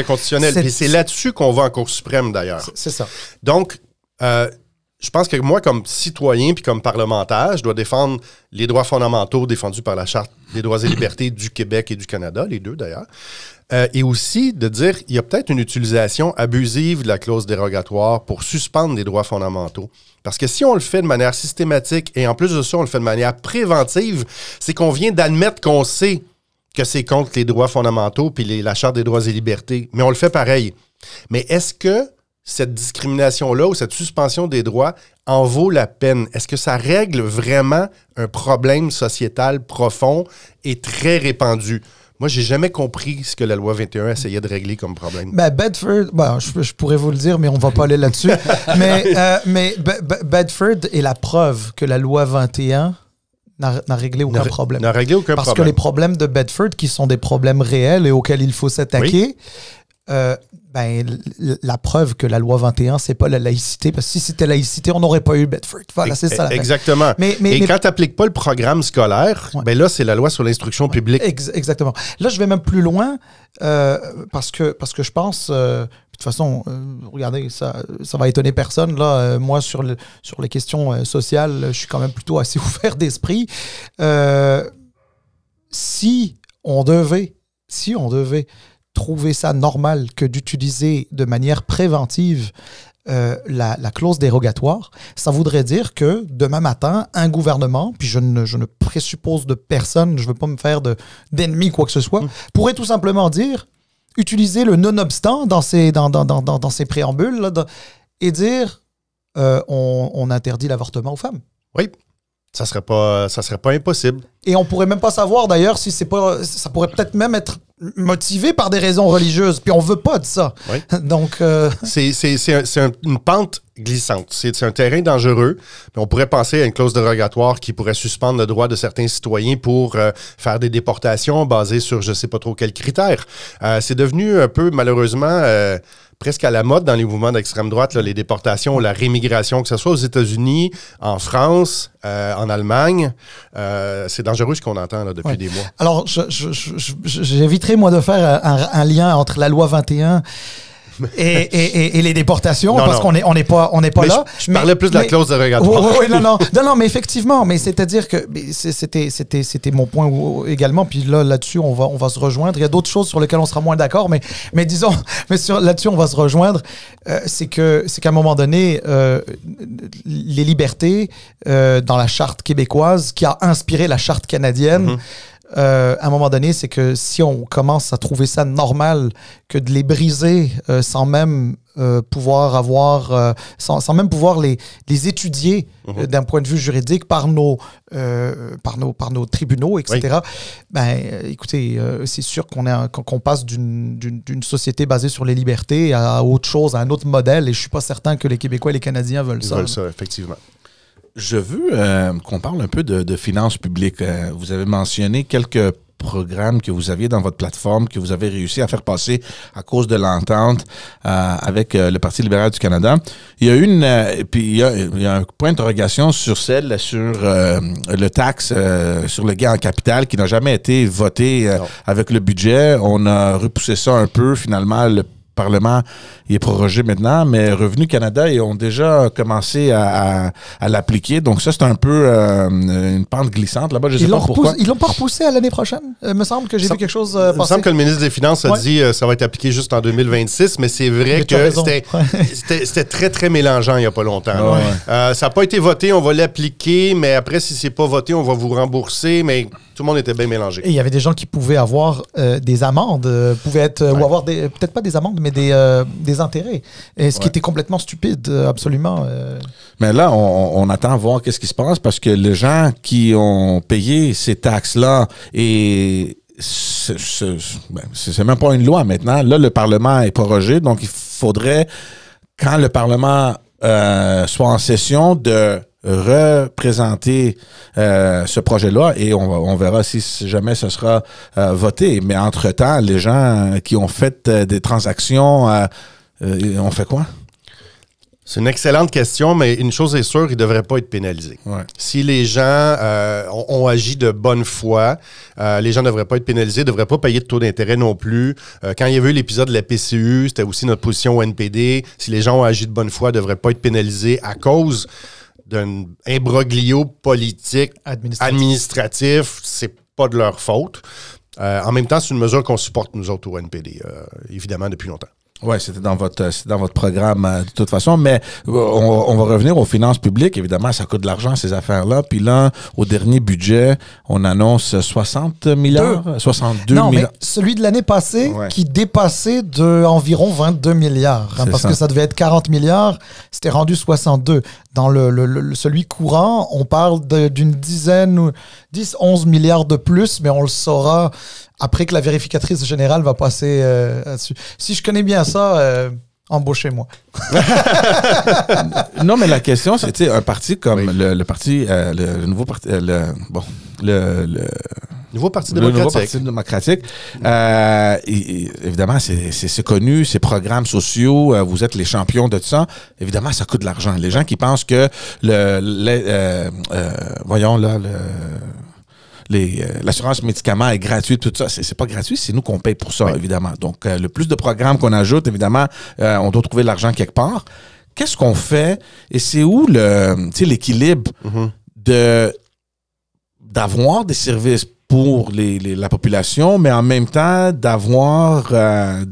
Et c'est là-dessus qu'on va en Cour suprême, d'ailleurs. C'est ça. Donc, je pense que moi, comme citoyen puis comme parlementaire, je dois défendre les droits fondamentaux défendus par la Charte des droits et libertés du Québec et du Canada, les deux, d'ailleurs. Et aussi de dire qu'il y a peut-être une utilisation abusive de la clause dérogatoire pour suspendre des droits fondamentaux. Parce que si on le fait de manière systématique et en plus de ça, on le fait de manière préventive, c'est qu'on vient d'admettre qu'on sait que c'est contre les droits fondamentaux puis la Charte des droits et libertés. Mais on le fait pareil. Mais est-ce que cette discrimination-là ou cette suspension des droits en vaut la peine? Est-ce que ça règle vraiment un problème sociétal profond et très répandu? Moi, j'ai jamais compris ce que la loi 21 essayait de régler comme problème. Bedford, je pourrais vous le dire, mais on va pas aller là-dessus. mais Bedford est la preuve que la loi 21 n'a réglé aucun problème. N'a réglé aucun problème. Parce que les problèmes de Bedford, qui sont des problèmes réels et auxquels il faut s'attaquer, la preuve que la loi 21, c'est pas la laïcité, parce que si c'était laïcité, on n'aurait pas eu Bedford. Voilà, c'est ça. Exactement. Mais quand tu n'appliques pas le programme scolaire, là, c'est la loi sur l'instruction publique. Exactement. Là, je vais même plus loin, parce que je pense, toute façon, regardez, ça va étonner personne. Là, moi, sur les questions sociales, je suis quand même plutôt assez ouvert d'esprit. Si on devait trouver ça normal que d'utiliser de manière préventive la clause dérogatoire, ça voudrait dire que demain matin, un gouvernement, puis je ne présuppose de personne, je ne veux pas me faire d'ennemi quoi que ce soit, pourrait tout simplement dire, utiliser le nonobstant dans ses préambules là, et dire on interdit l'avortement aux femmes. Oui. Ça serait pas impossible. Et on pourrait même pas savoir d'ailleurs si ça pourrait peut-être même être motivé par des raisons religieuses. Puis on veut pas de ça. Oui. Donc c'est une pente glissante. C'est un terrain dangereux. On pourrait penser à une clause dérogatoire qui pourrait suspendre le droit de certains citoyens pour faire des déportations basées sur je sais pas trop quels critères. C'est devenu un peu malheureusement presque à la mode dans les mouvements d'extrême droite, là, les déportations, la rémigration, que ce soit aux États-Unis, en France, en Allemagne. C'est dangereux ce qu'on entend là, depuis des mois. Alors, j'éviterai, moi, de faire un lien entre la loi 21 et les déportations, parce qu'on n'est pas là. Je parlais plus de la clause dérogatoire. Oui, non, mais effectivement, mais c'est-à-dire que c'était mon point également, puis là-dessus, on va se rejoindre. Il y a d'autres choses sur lesquelles on sera moins d'accord, mais disons, là-dessus, on va se rejoindre. C'est qu'à un moment donné, les libertés dans la charte québécoise, qui a inspiré la charte canadienne, à un moment donné, c'est que si on commence à trouver ça normal que de les briser sans même pouvoir sans même pouvoir les étudier d'un point de vue juridique par nos tribunaux, etc. Oui. Ben, écoutez, c'est sûr qu'on passe d'une société basée sur les libertés à autre chose, à un autre modèle, et je suis pas certain que les Québécois et les Canadiens veulent ça. Ils veulent ça, effectivement. Je veux qu'on parle un peu de finances publiques. Vous avez mentionné quelques programmes que vous aviez dans votre plateforme, que vous avez réussi à faire passer à cause de l'entente avec le Parti libéral du Canada. Il y a il y a un point d'interrogation sur le taxe sur le gain en capital qui n'a jamais été voté avec le budget. On a repoussé ça un peu, finalement, le Parlement il est prorogé maintenant, mais Revenu Canada, ils ont déjà commencé à l'appliquer. Donc ça, c'est un peu une pente glissante là-bas. Je sais pas pourquoi. Ils l'ont pas repoussé à l'année prochaine. Il me semble que j'ai vu quelque chose passer. Il me semble que le ministre des Finances a dit ça va être appliqué juste en 2026, mais c'est vrai que c'était très, très mélangeant il n'y a pas longtemps. Ça n'a pas été voté, on va l'appliquer, mais après, si c'est pas voté, on va vous rembourser, mais tout le monde était bien mélangé. Et il y avait des gens qui pouvaient avoir des amendes, ou avoir peut-être pas des amendes, mais des intérêts. Et ce qui était complètement stupide, absolument. Mais là, on attend voir qu'est-ce qui se passe parce que les gens qui ont payé ces taxes-là et c'est même pas une loi maintenant. Là, le Parlement est prorogé, donc il faudrait, quand le Parlement soit en session, de représenter ce projet-là et on verra si jamais ce sera voté. Mais entre-temps, les gens qui ont fait des transactions ont fait quoi? C'est une excellente question, mais une chose est sûre, ils ne devraient pas être pénalisés. Ouais. Si les gens ont agi de bonne foi, les gens ne devraient pas être pénalisés, ne devraient pas payer de taux d'intérêt non plus. Quand il y avait eu l'épisode de la PCU, c'était aussi notre position au NPD. Si les gens ont agi de bonne foi, ils ne devraient pas être pénalisés à cause d'un imbroglio politique, administratif. C'est pas de leur faute. En même temps, c'est une mesure qu'on supporte, nous autres, au NPD, évidemment, depuis longtemps. Oui, c'était dans votre programme de toute façon, mais on va revenir aux finances publiques. Évidemment, ça coûte de l'argent, ces affaires-là. Puis là, au dernier budget, on annonce 60 milliards, 62 milliards. Non, mais celui de l'année passée qui dépassait d'environ 22 milliards. Parce que ça devait être 40 milliards, c'était rendu 62. Dans celui courant, on parle d'une dizaine ou 10, 11 milliards de plus, mais on le saura après que la vérificatrice générale va passer là-dessus. Si je connais bien ça, embauchez-moi. Non, mais la question, c'est un parti comme le parti, le nouveau parti, Nouveau Parti démocratique. Évidemment, c'est connu, ces programmes sociaux, vous êtes les champions de tout ça. Évidemment, ça coûte de l'argent. Les gens qui pensent que l'assurance médicaments est gratuite, tout ça. C'est pas gratuit, c'est nous qu'on paye pour ça, évidemment. Donc, le plus de programmes qu'on ajoute, évidemment, on doit trouver l'argent quelque part. Qu'est-ce qu'on fait et c'est où l'équilibre d'avoir des services pour la population, mais en même temps d'avoir un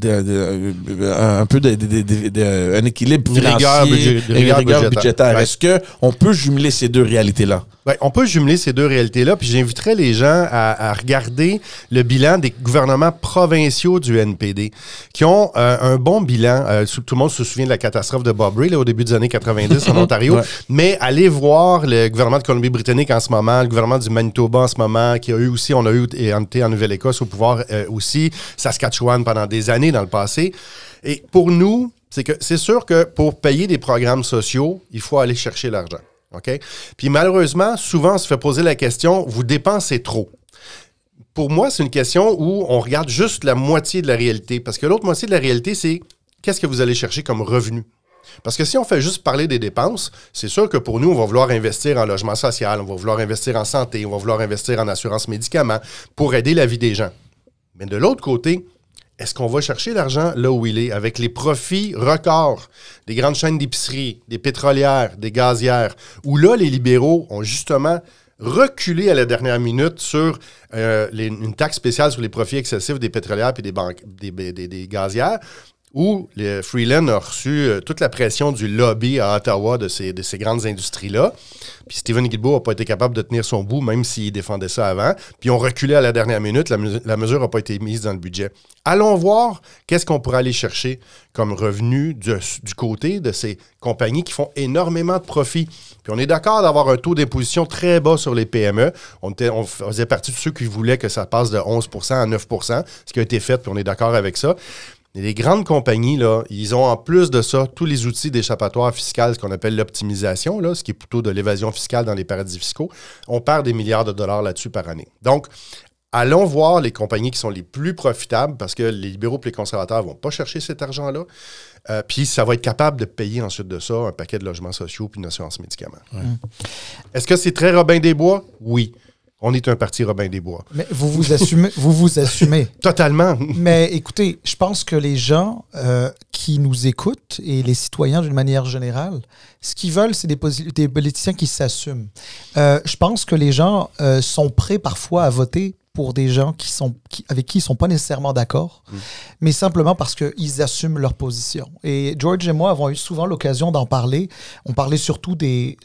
peu un équilibre financier, une rigueur budgétaire. Ouais. Est-ce qu'on peut jumeler ces deux réalités-là? Ouais, on peut jumeler ces deux réalités-là, puis j'inviterais les gens à regarder le bilan des gouvernements provinciaux du NPD, qui ont un bon bilan. Tout le monde se souvient de la catastrophe de Bob Ray, là, au début des années 90 en Ontario, mais allez voir le gouvernement de Colombie-Britannique en ce moment, le gouvernement du Manitoba en ce moment, qui a eu aussi, on a eu été en Nouvelle-Écosse au pouvoir aussi, Saskatchewan pendant des années dans le passé. Et pour nous, c'est sûr que pour payer des programmes sociaux, il faut aller chercher l'argent. OK? Puis malheureusement, souvent, on se fait poser la question, vous dépensez trop. Pour moi, c'est une question où on regarde juste la moitié de la réalité. Parce que l'autre moitié de la réalité, c'est qu'est-ce que vous allez chercher comme revenu? Parce que si on fait juste parler des dépenses, c'est sûr que pour nous, on va vouloir investir en logement social, on va vouloir investir en santé, on va vouloir investir en assurance médicaments pour aider la vie des gens. Mais de l'autre côté, est-ce qu'on va chercher l'argent là où il est, avec les profits records des grandes chaînes d'épicerie, des pétrolières, des gazières, où là, les libéraux ont justement reculé à la dernière minute sur une taxe spéciale sur les profits excessifs des pétrolières et des gazières, où le Freeland a reçu toute la pression du lobby à Ottawa de ces grandes industries-là. Puis Stephen Guilbeault n'a pas été capable de tenir son bout, même s'il défendait ça avant. Puis on reculé à la dernière minute, la mesure n'a pas été mise dans le budget. Allons voir qu'est-ce qu'on pourrait aller chercher comme revenu du côté de ces compagnies qui font énormément de profits. Puis on est d'accord d'avoir un taux d'imposition très bas sur les PME. On faisait partie de ceux qui voulaient que ça passe de 11% à 9%, ce qui a été fait, puis on est d'accord avec ça. Et les grandes compagnies, là, ils ont en plus de ça tous les outils d'échappatoire fiscal, ce qu'on appelle l'optimisation, là, ce qui est plutôt de l'évasion fiscale dans les paradis fiscaux. On perd des milliards de dollars là-dessus par année. Donc, allons voir les compagnies qui sont les plus profitables parce que les libéraux et les conservateurs ne vont pas chercher cet argent-là. Puis ça va être capable de payer ensuite de ça un paquet de logements sociaux puis une assurance médicaments. Ouais. Est-ce que c'est très Robin des Bois? Oui. On est un parti Robin des Bois. Mais vous assumez. Totalement. Mais écoutez, je pense que les gens qui nous écoutent et les citoyens d'une manière générale, ce qu'ils veulent, c'est des politiciens qui s'assument. Je pense que les gens sont prêts parfois à voter pour des gens avec qui ils ne sont pas nécessairement d'accord, mais simplement parce qu'ils assument leur position. Et George et moi avons eu souvent l'occasion d'en parler. On parlait surtout des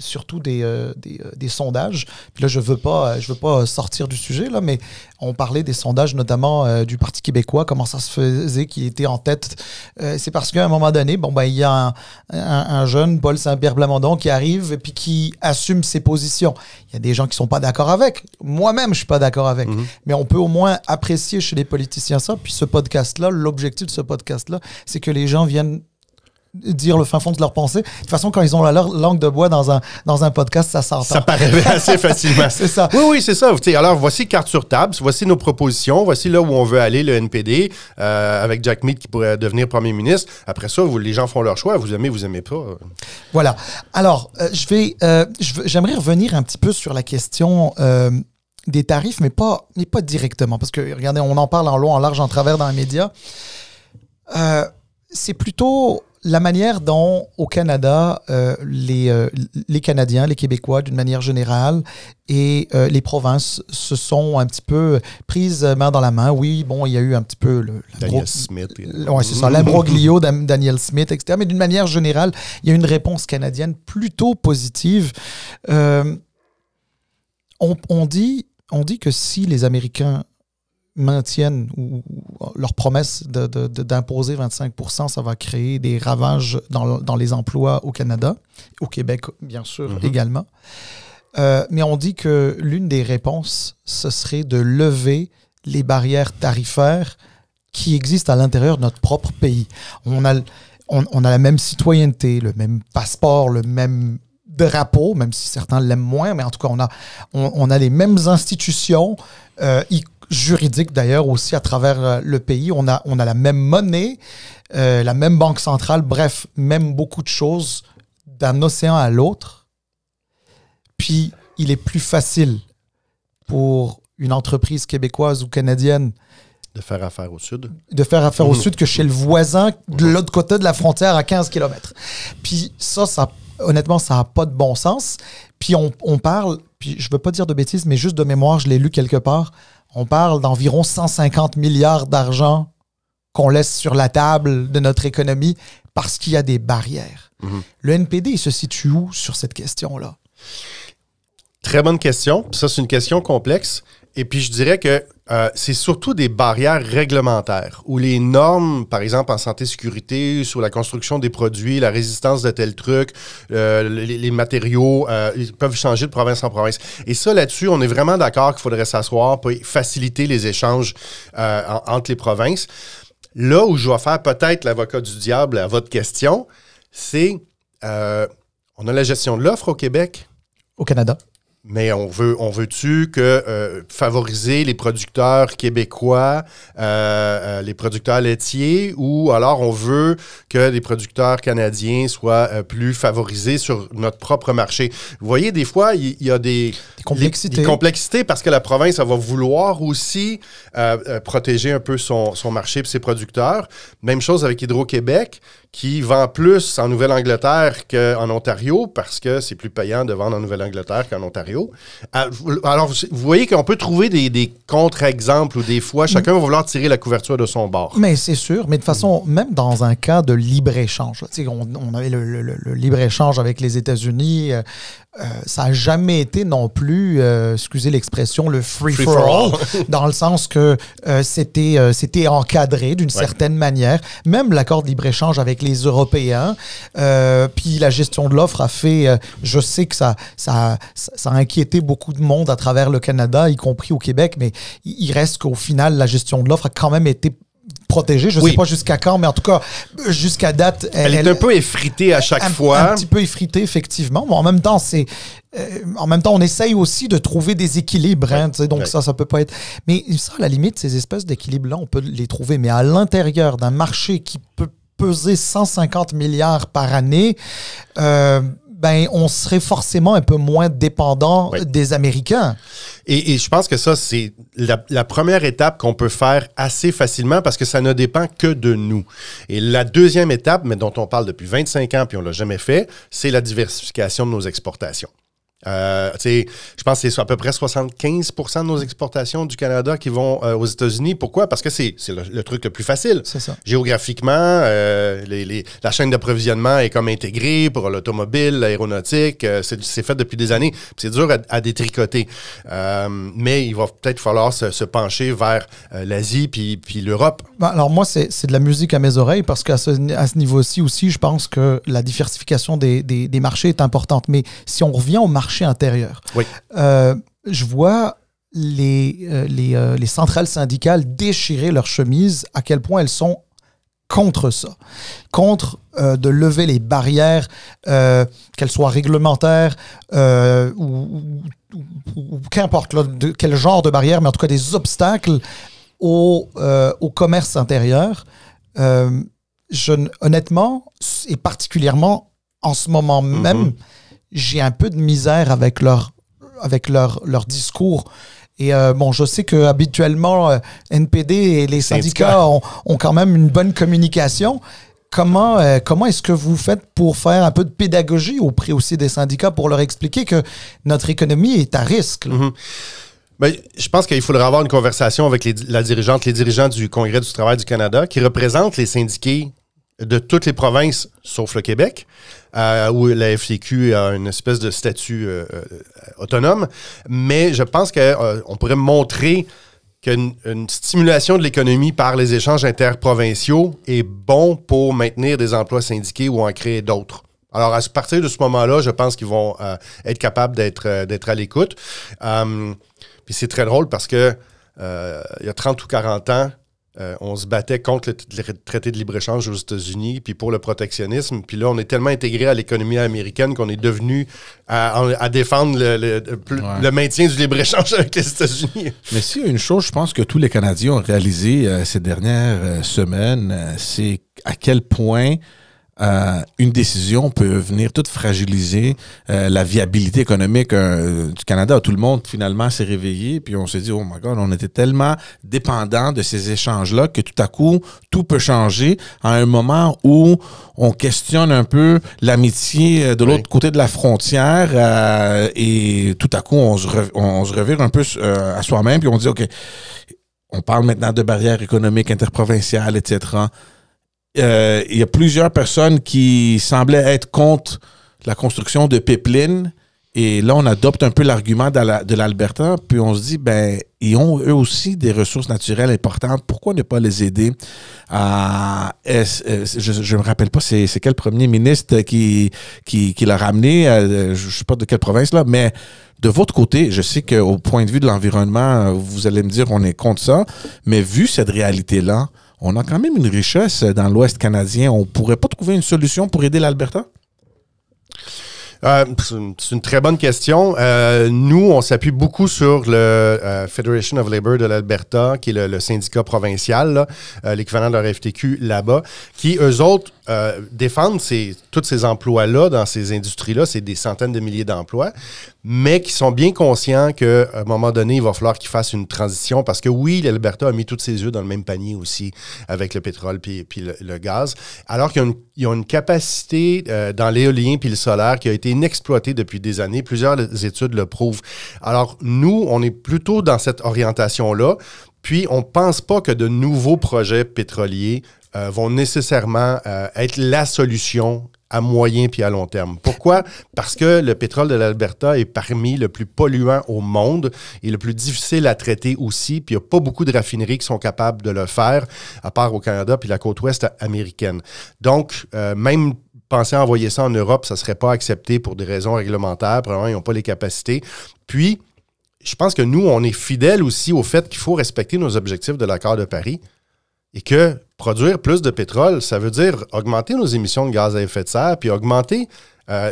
sondages. Puis là, je veux pas sortir du sujet, là, mais on parlait des sondages, notamment du Parti québécois, comment ça se faisait qu'il était en tête. C'est parce qu'à un moment donné, il y a un jeune, Paul Saint-Pierre Plamondon, qui arrive et puis qui assume ses positions. Il y a des gens qui ne sont pas d'accord avec. Moi-même, je ne suis pas d'accord avec. Mais on peut au moins apprécier chez les politiciens ça. Puis ce podcast-là, l'objectif de ce podcast-là, c'est que les gens viennent dire le fin fond de leur pensée. De toute façon, quand ils ont la langue de bois dans un podcast, ça s'entend. Ça paraît assez facilement. C'est ça. Oui, c'est ça. Alors, voici carte sur table. Voici nos propositions. Voici là où on veut aller, le NPD, avec Jack Mead qui pourrait devenir premier ministre. Après ça, les gens font leur choix. Vous aimez pas. Voilà. Alors, j'aimerais revenir un petit peu sur la question des tarifs, mais pas directement. Parce que, regardez, on en parle en long, en large, en travers dans les médias. C'est plutôt la manière dont, au Canada, les Canadiens, les Québécois, d'une manière générale, et les provinces se sont un petit peu prises main dans la main. Oui, il y a eu un petit peu Daniel Smith. Oui, c'est ça, l'imbroglio Daniel Smith, etc. Mais d'une manière générale, il y a une réponse canadienne plutôt positive. On dit que si les Américains maintiennent leur promesse d'imposer 25%, ça va créer des ravages dans les emplois au Canada, au Québec bien sûr également. Mais on dit que l'une des réponses, ce serait de lever les barrières tarifaires qui existent à l'intérieur de notre propre pays. On a la même citoyenneté, le même passeport, le même drapeau, même si certains l'aiment moins, mais en tout cas, on a les mêmes institutions, juridiques d'ailleurs aussi à travers le pays. On a la même monnaie, la même banque centrale, bref, même beaucoup de choses d'un océan à l'autre. Puis, il est plus facile pour une entreprise québécoise ou canadienne De faire affaire au sud. De faire affaire au sud que chez le voisin de l'autre côté de la frontière à 15 km. Puis ça honnêtement, ça n'a pas de bon sens. Puis on parle, puis je ne veux pas dire de bêtises, mais juste de mémoire, je l'ai lu quelque part, on parle d'environ 150 milliards d'argent qu'on laisse sur la table de notre économie parce qu'il y a des barrières. Le NPD, il se situe où sur cette question-là? Très bonne question. Ça, c'est une question complexe. Et puis, je dirais que c'est surtout des barrières réglementaires où les normes, par exemple, en santé-sécurité, sur la construction des produits, la résistance de tels trucs, les matériaux, ils peuvent changer de province en province. Et ça, là-dessus, on est vraiment d'accord qu'il faudrait s'asseoir pour faciliter les échanges entre les provinces. Là où je vais faire peut-être l'avocat du diable à votre question, c'est on a la gestion de l'offre au Québec. Au Canada. Mais on veut-tu que favoriser les producteurs québécois, les producteurs laitiers, ou alors on veut que les producteurs canadiens soient plus favorisés sur notre propre marché? Vous voyez, des fois, il y a des complexités parce que la province, elle va vouloir aussi protéger un peu son marché et ses producteurs. Même chose avec Hydro-Québec, qui vend plus en Nouvelle-Angleterre qu'en Ontario parce que c'est plus payant de vendre en Nouvelle-Angleterre qu'en Ontario. Alors, vous voyez qu'on peut trouver des contre-exemples où des fois, chacun va vouloir tirer la couverture de son bord. Mais c'est sûr, mais de façon, même dans un cas de libre-échange, on avait le libre-échange avec les États-Unis, ça n'a jamais été non plus, excusez l'expression, le free-for-all, dans le sens que c'était encadré d'une certaine manière. Même l'accord de libre-échange avec les Européens, puis la gestion de l'offre a fait, je sais que ça a inquiété beaucoup de monde à travers le Canada, y compris au Québec, mais il reste qu'au final, la gestion de l'offre a quand même été protégée. Je ne sais pas jusqu'à quand, mais en tout cas, jusqu'à date... Elle est un peu effritée à chaque fois. Un petit peu effritée, effectivement. Mais en même temps, on essaye aussi de trouver des équilibres. Hein, donc ça peut pas être... Mais ça, à la limite, ces espèces d'équilibres-là, on peut les trouver. Mais à l'intérieur d'un marché qui peut peser 150 milliards par année... on serait forcément un peu moins dépendant des Américains. Et je pense que ça, c'est la première étape qu'on peut faire assez facilement parce que ça ne dépend que de nous. Et la deuxième étape, mais dont on parle depuis 25 ans puis on ne l'a jamais fait, c'est la diversification de nos exportations. Je pense que c'est à peu près 75% de nos exportations du Canada qui vont aux États-Unis. Pourquoi? Parce que c'est le truc le plus facile. C'est ça. Géographiquement, la chaîne d'approvisionnement est comme intégrée pour l'automobile, l'aéronautique. C'est fait depuis des années. C'est dur à détricoter. Mais il va peut-être falloir se pencher vers l'Asie puis l'Europe. Alors moi, c'est de la musique à mes oreilles parce qu'à ce niveau-ci aussi, je pense que la diversification des marchés est importante. Mais si on revient au marché intérieur. Je vois les centrales syndicales déchirer leurs chemises, à quel point elles sont contre ça. Contre de lever les barrières, qu'elles soient réglementaires ou qu'importe quel genre de barrières, mais en tout cas des obstacles au commerce intérieur. Honnêtement, et particulièrement en ce moment même, j'ai un peu de misère avec leur discours. Et je sais qu'habituellement, NPD et les syndicats ont quand même une bonne communication. Comment est-ce que vous faites pour faire un peu de pédagogie auprès aussi des syndicats pour leur expliquer que notre économie est à risque? Je pense qu'il faudrait avoir une conversation avec les dirigeants du Congrès du travail du Canada qui représentent les syndiqués de toutes les provinces, sauf le Québec, où la FTQ a une espèce de statut autonome. Mais je pense qu'on pourrait montrer qu'une stimulation de l'économie par les échanges interprovinciaux est bon pour maintenir des emplois syndiqués ou en créer d'autres. Alors, à partir de ce moment-là, je pense qu'ils vont être capables d'être à l'écoute. Puis c'est très drôle parce que il y a 30 ou 40 ans, on se battait contre le traité de libre-échange aux États-Unis, puis pour le protectionnisme. Puis là, on est tellement intégré à l'économie américaine qu'on est devenu à défendre le maintien du libre-échange avec les États-Unis. Mais s'il y a une chose, je pense que tous les Canadiens ont réalisé ces dernières semaines, c'est à quel point une décision peut venir tout fragiliser la viabilité économique du Canada. Tout le monde, finalement, s'est réveillé, puis on s'est dit, oh my God, on était tellement dépendant de ces échanges-là que tout à coup, tout peut changer à un moment où on questionne un peu l'amitié de l'autre côté de la frontière et tout à coup, on se revire un peu à soi-même, puis on dit, OK, on parle maintenant de barrières économiques interprovinciales, etc., il y a plusieurs personnes qui semblaient être contre la construction de pipelines. Et là, on adopte un peu l'argument de l'Alberta. Puis on se dit, ben, ils ont eux aussi des ressources naturelles importantes. Pourquoi ne pas les aider à... je ne me rappelle pas c'est quel premier ministre qui l'a ramené. Je ne sais pas de quelle province, là. Mais de votre côté, je sais qu'au point de vue de l'environnement, vous allez me dire on est contre ça. Mais vu cette réalité-là, on a quand même une richesse dans l'Ouest canadien. On ne pourrait pas trouver une solution pour aider l'Alberta? C'est une très bonne question. Nous, on s'appuie beaucoup sur le Federation of Labour de l'Alberta, qui est le syndicat provincial, l'équivalent de leur FTQ là-bas, qui, eux autres, défendent tous ces emplois-là dans ces industries-là. C'est des centaines de milliers d'emplois, mais qui sont bien conscients qu'à un moment donné, il va falloir qu'ils fassent une transition parce que oui, l'Alberta a mis tous ses œufs dans le même panier aussi avec le pétrole puis le gaz, alors qu'ils ont une capacité dans l'éolien puis le solaire qui a été inexploitée depuis des années. Plusieurs études le prouvent. Alors, nous, on est plutôt dans cette orientation-là, puis on ne pense pas que de nouveaux projets pétroliers vont nécessairement être la solution à moyen puis à long terme. Pourquoi? Parce que le pétrole de l'Alberta est parmi le plus polluant au monde et le plus difficile à traiter aussi, puis il n'y a pas beaucoup de raffineries qui sont capables de le faire, à part au Canada puis la côte ouest américaine. Donc, même penser à envoyer ça en Europe, ça ne serait pas accepté pour des raisons réglementaires. Probablement, ils n'ont pas les capacités. Puis, je pense que nous, on est fidèles aussi au fait qu'il faut respecter nos objectifs de l'accord de Paris et que produire plus de pétrole, ça veut dire augmenter nos émissions de gaz à effet de serre puis augmenter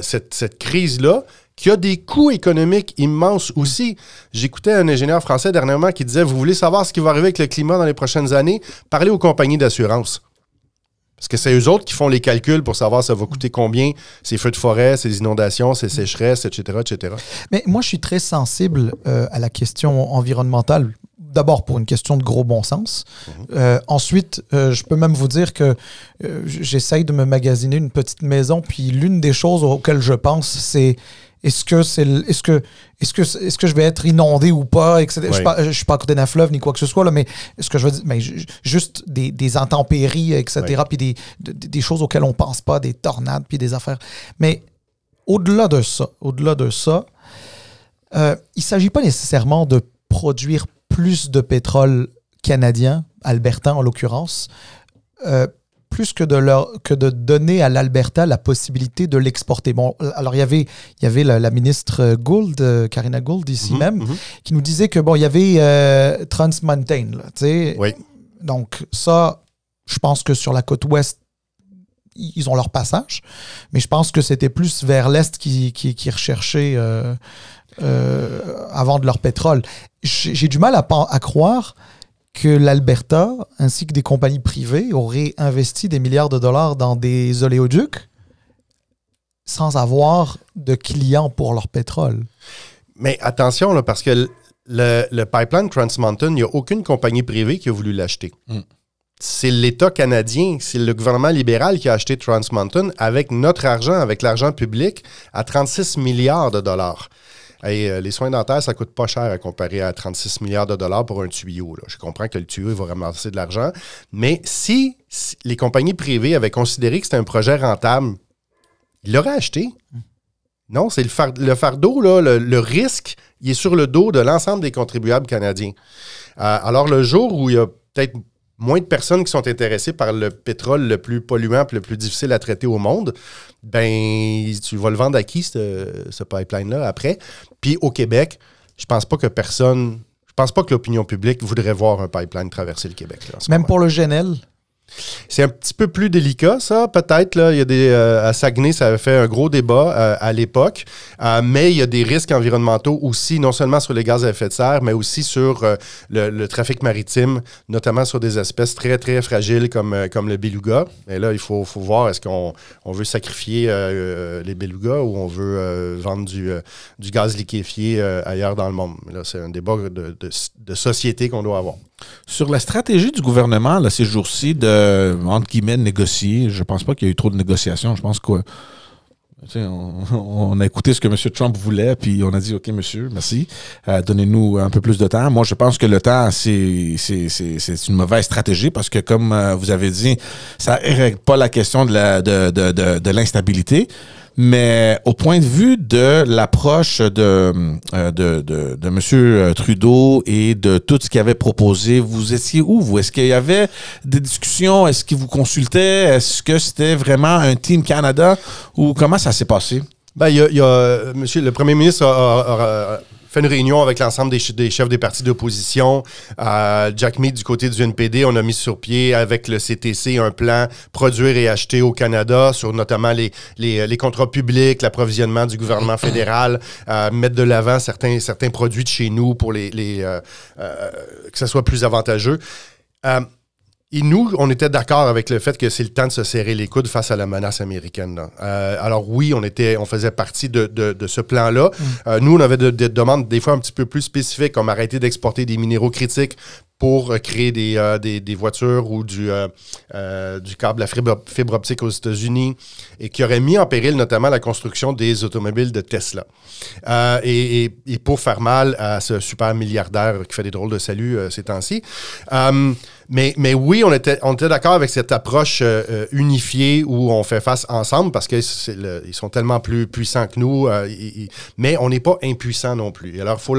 cette crise-là qui a des coûts économiques immenses aussi. J'écoutais un ingénieur français dernièrement qui disait « Vous voulez savoir ce qui va arriver avec le climat dans les prochaines années? Parlez aux compagnies d'assurance. » Parce que c'est eux autres qui font les calculs pour savoir ça va coûter combien, ces feux de forêt, ces inondations, ces sécheresses, etc., etc. Mais moi, je suis très sensible à la question environnementale. D'abord, pour une question de gros bon sens. Ensuite, je peux même vous dire que j'essaye de me magasiner une petite maison, puis l'une des choses auxquelles je pense, c'est est-ce que je vais être inondé ou pas, etc. Oui. Je suis pas à côté d'un fleuve ni quoi que ce soit, là, mais ce que je veux dire, mais juste des intempéries, etc., oui. Puis des choses auxquelles on pense pas, des tornades, puis des affaires. Mais au-delà de ça, il s'agit pas nécessairement de produire plus de pétrole canadien, albertain en l'occurrence, plus que de donner à l'Alberta la possibilité de l'exporter. Bon, alors il y avait la ministre Gould, Karina Gould, ici même, qui nous disait que bon, il y avait Trans Mountain, là, tu sais. Oui. Donc ça, je pense que sur la côte ouest, ils ont leur passage, mais je pense que c'était plus vers l'est qui recherchaient à vendre leur pétrole. J'ai du mal à croire que l'Alberta, ainsi que des compagnies privées, auraient investi des milliards de dollars dans des oléoducs sans avoir de clients pour leur pétrole. Mais attention, là, parce que le pipeline Trans Mountain, il n'y a aucune compagnie privée qui a voulu l'acheter. C'est l'État canadien, c'est le gouvernement libéral qui a acheté Trans Mountain avec notre argent, avec l'argent public, à 36 milliards de dollars. Et les soins dentaires, ça coûte pas cher à comparer à 36 milliards de dollars pour un tuyau. Là. Je comprends que le tuyau, il va ramasser de l'argent. Mais si les compagnies privées avaient considéré que c'était un projet rentable, ils l'auraient acheté. Non, c'est le fardeau, là, le risque, il est sur le dos de l'ensemble des contribuables canadiens. Alors, le jour où il y a peut-être moins de personnes qui sont intéressées par le pétrole le plus polluant et le plus difficile à traiter au monde, ben tu vas le vendre à qui, ce pipeline-là, après? Puis au Québec, je pense pas que l'opinion publique voudrait voir un pipeline traverser le Québec. Là, même pour le GNL? C'est un petit peu plus délicat, ça, peut-être. Là. Il y a des, à Saguenay, ça avait fait un gros débat à l'époque, mais il y a des risques environnementaux aussi, non seulement sur les gaz à effet de serre, mais aussi sur le trafic maritime, notamment sur des espèces très, très fragiles comme le beluga. Et là, il faut voir, est-ce qu'on veut sacrifier les belugas ou on veut vendre du gaz liquéfié ailleurs dans le monde. Là, c'est un débat de société qu'on doit avoir. Sur la stratégie du gouvernement, là, ces jours-ci, de, entre guillemets, négocier, je pense pas qu'il y a eu trop de négociations. Je pense qu'on a écouté ce que M. Trump voulait, puis on a dit, OK, monsieur, merci, donnez-nous un peu plus de temps. Moi, je pense que le temps, c'est une mauvaise stratégie parce que, comme vous avez dit, ça ne règle pas la question de l'instabilité. Mais au point de vue de l'approche de M. Trudeau et de tout ce qu'il avait proposé, vous étiez où, vous? Est-ce qu'il y avait des discussions? Est-ce qu'il vous consultait? Est-ce que c'était vraiment un Team Canada? Ou comment ça s'est passé? Ben, monsieur, le premier ministre a fait une réunion avec l'ensemble des chefs des partis d'opposition. Jack Mead, du côté du NPD, on a mis sur pied avec le CTC un plan produire et acheter au Canada sur notamment les contrats publics, l'approvisionnement du gouvernement fédéral, mettre de l'avant certains produits de chez nous pour que ça soit plus avantageux. Et nous, on était d'accord avec le fait que c'est le temps de se serrer les coudes face à la menace américaine. Alors oui, on faisait partie de ce plan-là. Nous, on avait des demandes des fois un petit peu plus spécifiques, comme arrêter d'exporter des minéraux critiques pour créer des voitures ou du câble à fibre optique aux États-Unis et qui aurait mis en péril notamment la construction des automobiles de Tesla. Et pour faire mal à ce super milliardaire qui fait des drôles de salut ces temps-ci. Mais oui, on était d'accord avec cette approche unifiée où on fait face ensemble parce qu'ils sont tellement plus puissants que nous, mais on n'est pas impuissants non plus. Alors, il faut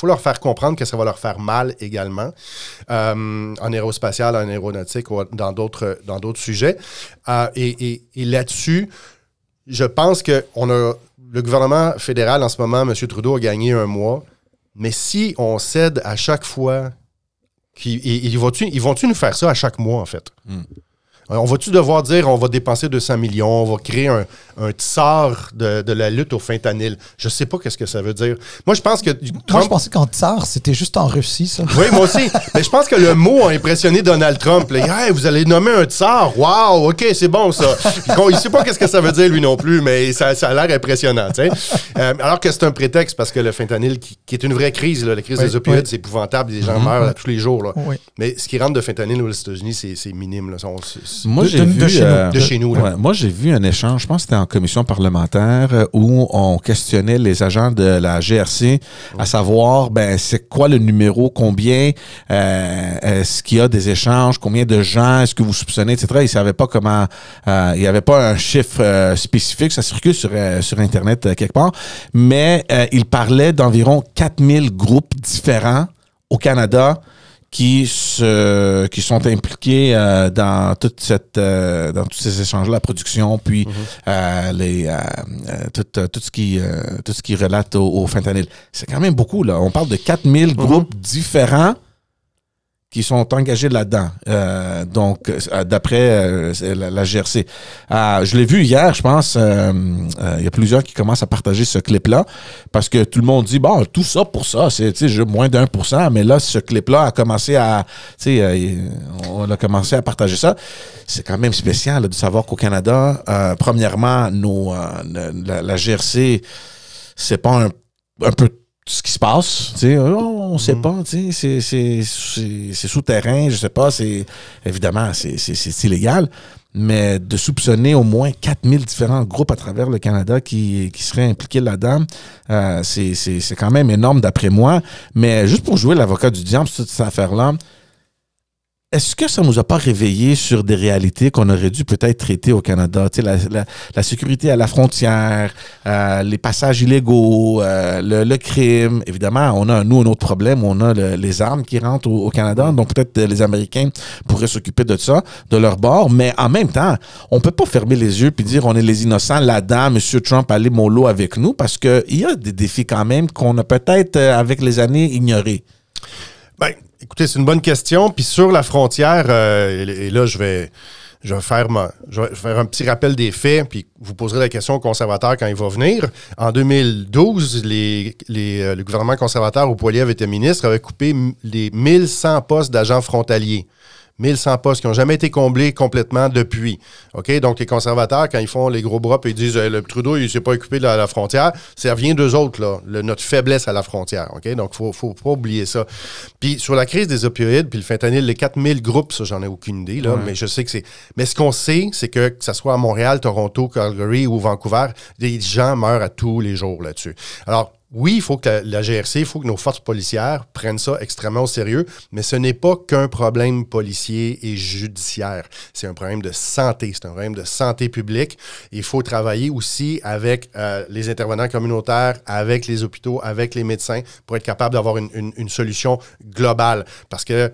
leur faire comprendre que ça va leur faire mal également en aérospatial, en aéronautique ou dans d'autres sujets. Et là-dessus, je pense que le gouvernement fédéral en ce moment, M. Trudeau a gagné 1 mois, mais si on cède à chaque fois ils vont-tu nous faire ça à chaque mois, en fait? On va-tu devoir dire on va dépenser 200 millions, on va créer un tsar de la lutte au fentanyl? Je sais pas qu'est-ce que ça veut dire. Moi, je pense que Moi, je pensais qu'en tsar, c'était juste en Russie, ça. Oui, moi aussi. Mais je pense que le mot a impressionné Donald Trump. Là. Hey, vous allez nommer un tsar. Wow, OK, c'est bon, ça. Il sait pas qu'est-ce que ça veut dire, lui non plus, mais ça a l'air impressionnant. Alors que c'est un prétexte parce que le fentanyl, qui est une vraie crise, là, la crise des opioïdes, c'est épouvantable. Les gens meurent là, tous les jours. Là. Oui. Mais ce qui rentre de fentanyl aux États-Unis, c'est minime. Là. Moi, j'ai vu, de chez nous. Ouais, moi, j'ai vu un échange, je pense que c'était en commission parlementaire, où on questionnait les agents de la GRC à savoir, c'est quoi le numéro, combien est-ce qu'il y a des échanges, combien de gens est-ce que vous soupçonnez, etc. Ils ne savaient pas comment, il n'y avait pas un chiffre spécifique, ça circule sur Internet quelque part, mais ils parlaient d'environ 4000 groupes différents au Canada qui sont impliqués dans tous ces échanges-là, la production, puis tout ce qui relate au fentanyl. C'est quand même beaucoup, là. On parle de 4000 groupes différents qui sont engagés là-dedans. Donc, d'après la GRC. Je l'ai vu hier, je pense, il y a plusieurs qui commencent à partager ce clip-là, parce que tout le monde dit, bon, tout ça pour ça, c'est moins d'1%, mais là, ce clip-là a commencé on a commencé à partager ça. C'est quand même spécial là, de savoir qu'au Canada, premièrement, la GRC, c'est pas un peu ce qui se passe, on sait pas, c'est souterrain, je sais pas, évidemment, c'est illégal, mais de soupçonner au moins 4000 différents groupes à travers le Canada qui seraient impliqués là-dedans, c'est quand même énorme d'après moi. Mais juste pour jouer l'avocat du diable sur toute cette affaire-là, est-ce que ça ne nous a pas réveillé sur des réalités qu'on aurait dû peut-être traiter au Canada? Tu sais, la sécurité à la frontière, les passages illégaux, le crime. Évidemment, on a, nous, un autre problème. On a les armes qui rentrent au Canada. Donc, peut-être les Américains pourraient s'occuper de ça, de leur bord. Mais en même temps, on ne peut pas fermer les yeux et dire on est les innocents là-dedans. M. Trump, allez mollo avec nous. Parce qu'il y a des défis quand même qu'on a peut-être, avec les années, ignorés. Ben, Écoutez, c'est une bonne question. Puis sur la frontière, et là, je vais faire un petit rappel des faits, puis vous poserez la question aux conservateurs quand il va venir. En 2012, le gouvernement conservateur où Poilievre était ministre avait coupé les 1100 postes d'agents frontaliers. 1100 postes qui n'ont jamais été comblés complètement depuis. OK? Donc, les conservateurs, quand ils font les gros bras et ils disent le Trudeau, il ne s'est pas occupé de la frontière, ça vient d'eux autres, là, notre faiblesse à la frontière. OK? Donc, il ne faut pas oublier ça. Puis, sur la crise des opioïdes, puis le fentanyl, les 4000 groupes, ça, j'en ai aucune idée, là, mais je sais que c'est. Mais ce qu'on sait, c'est que ça soit à Montréal, Toronto, Calgary ou Vancouver, des gens meurent à tous les jours là-dessus. Alors, oui, il faut que la GRC, il faut que nos forces policières prennent ça extrêmement au sérieux, mais ce n'est pas qu'un problème policier et judiciaire. C'est un problème de santé, c'est un problème de santé publique. Il faut travailler aussi avec les intervenants communautaires, avec les hôpitaux, avec les médecins pour être capable d'avoir une solution globale. Parce que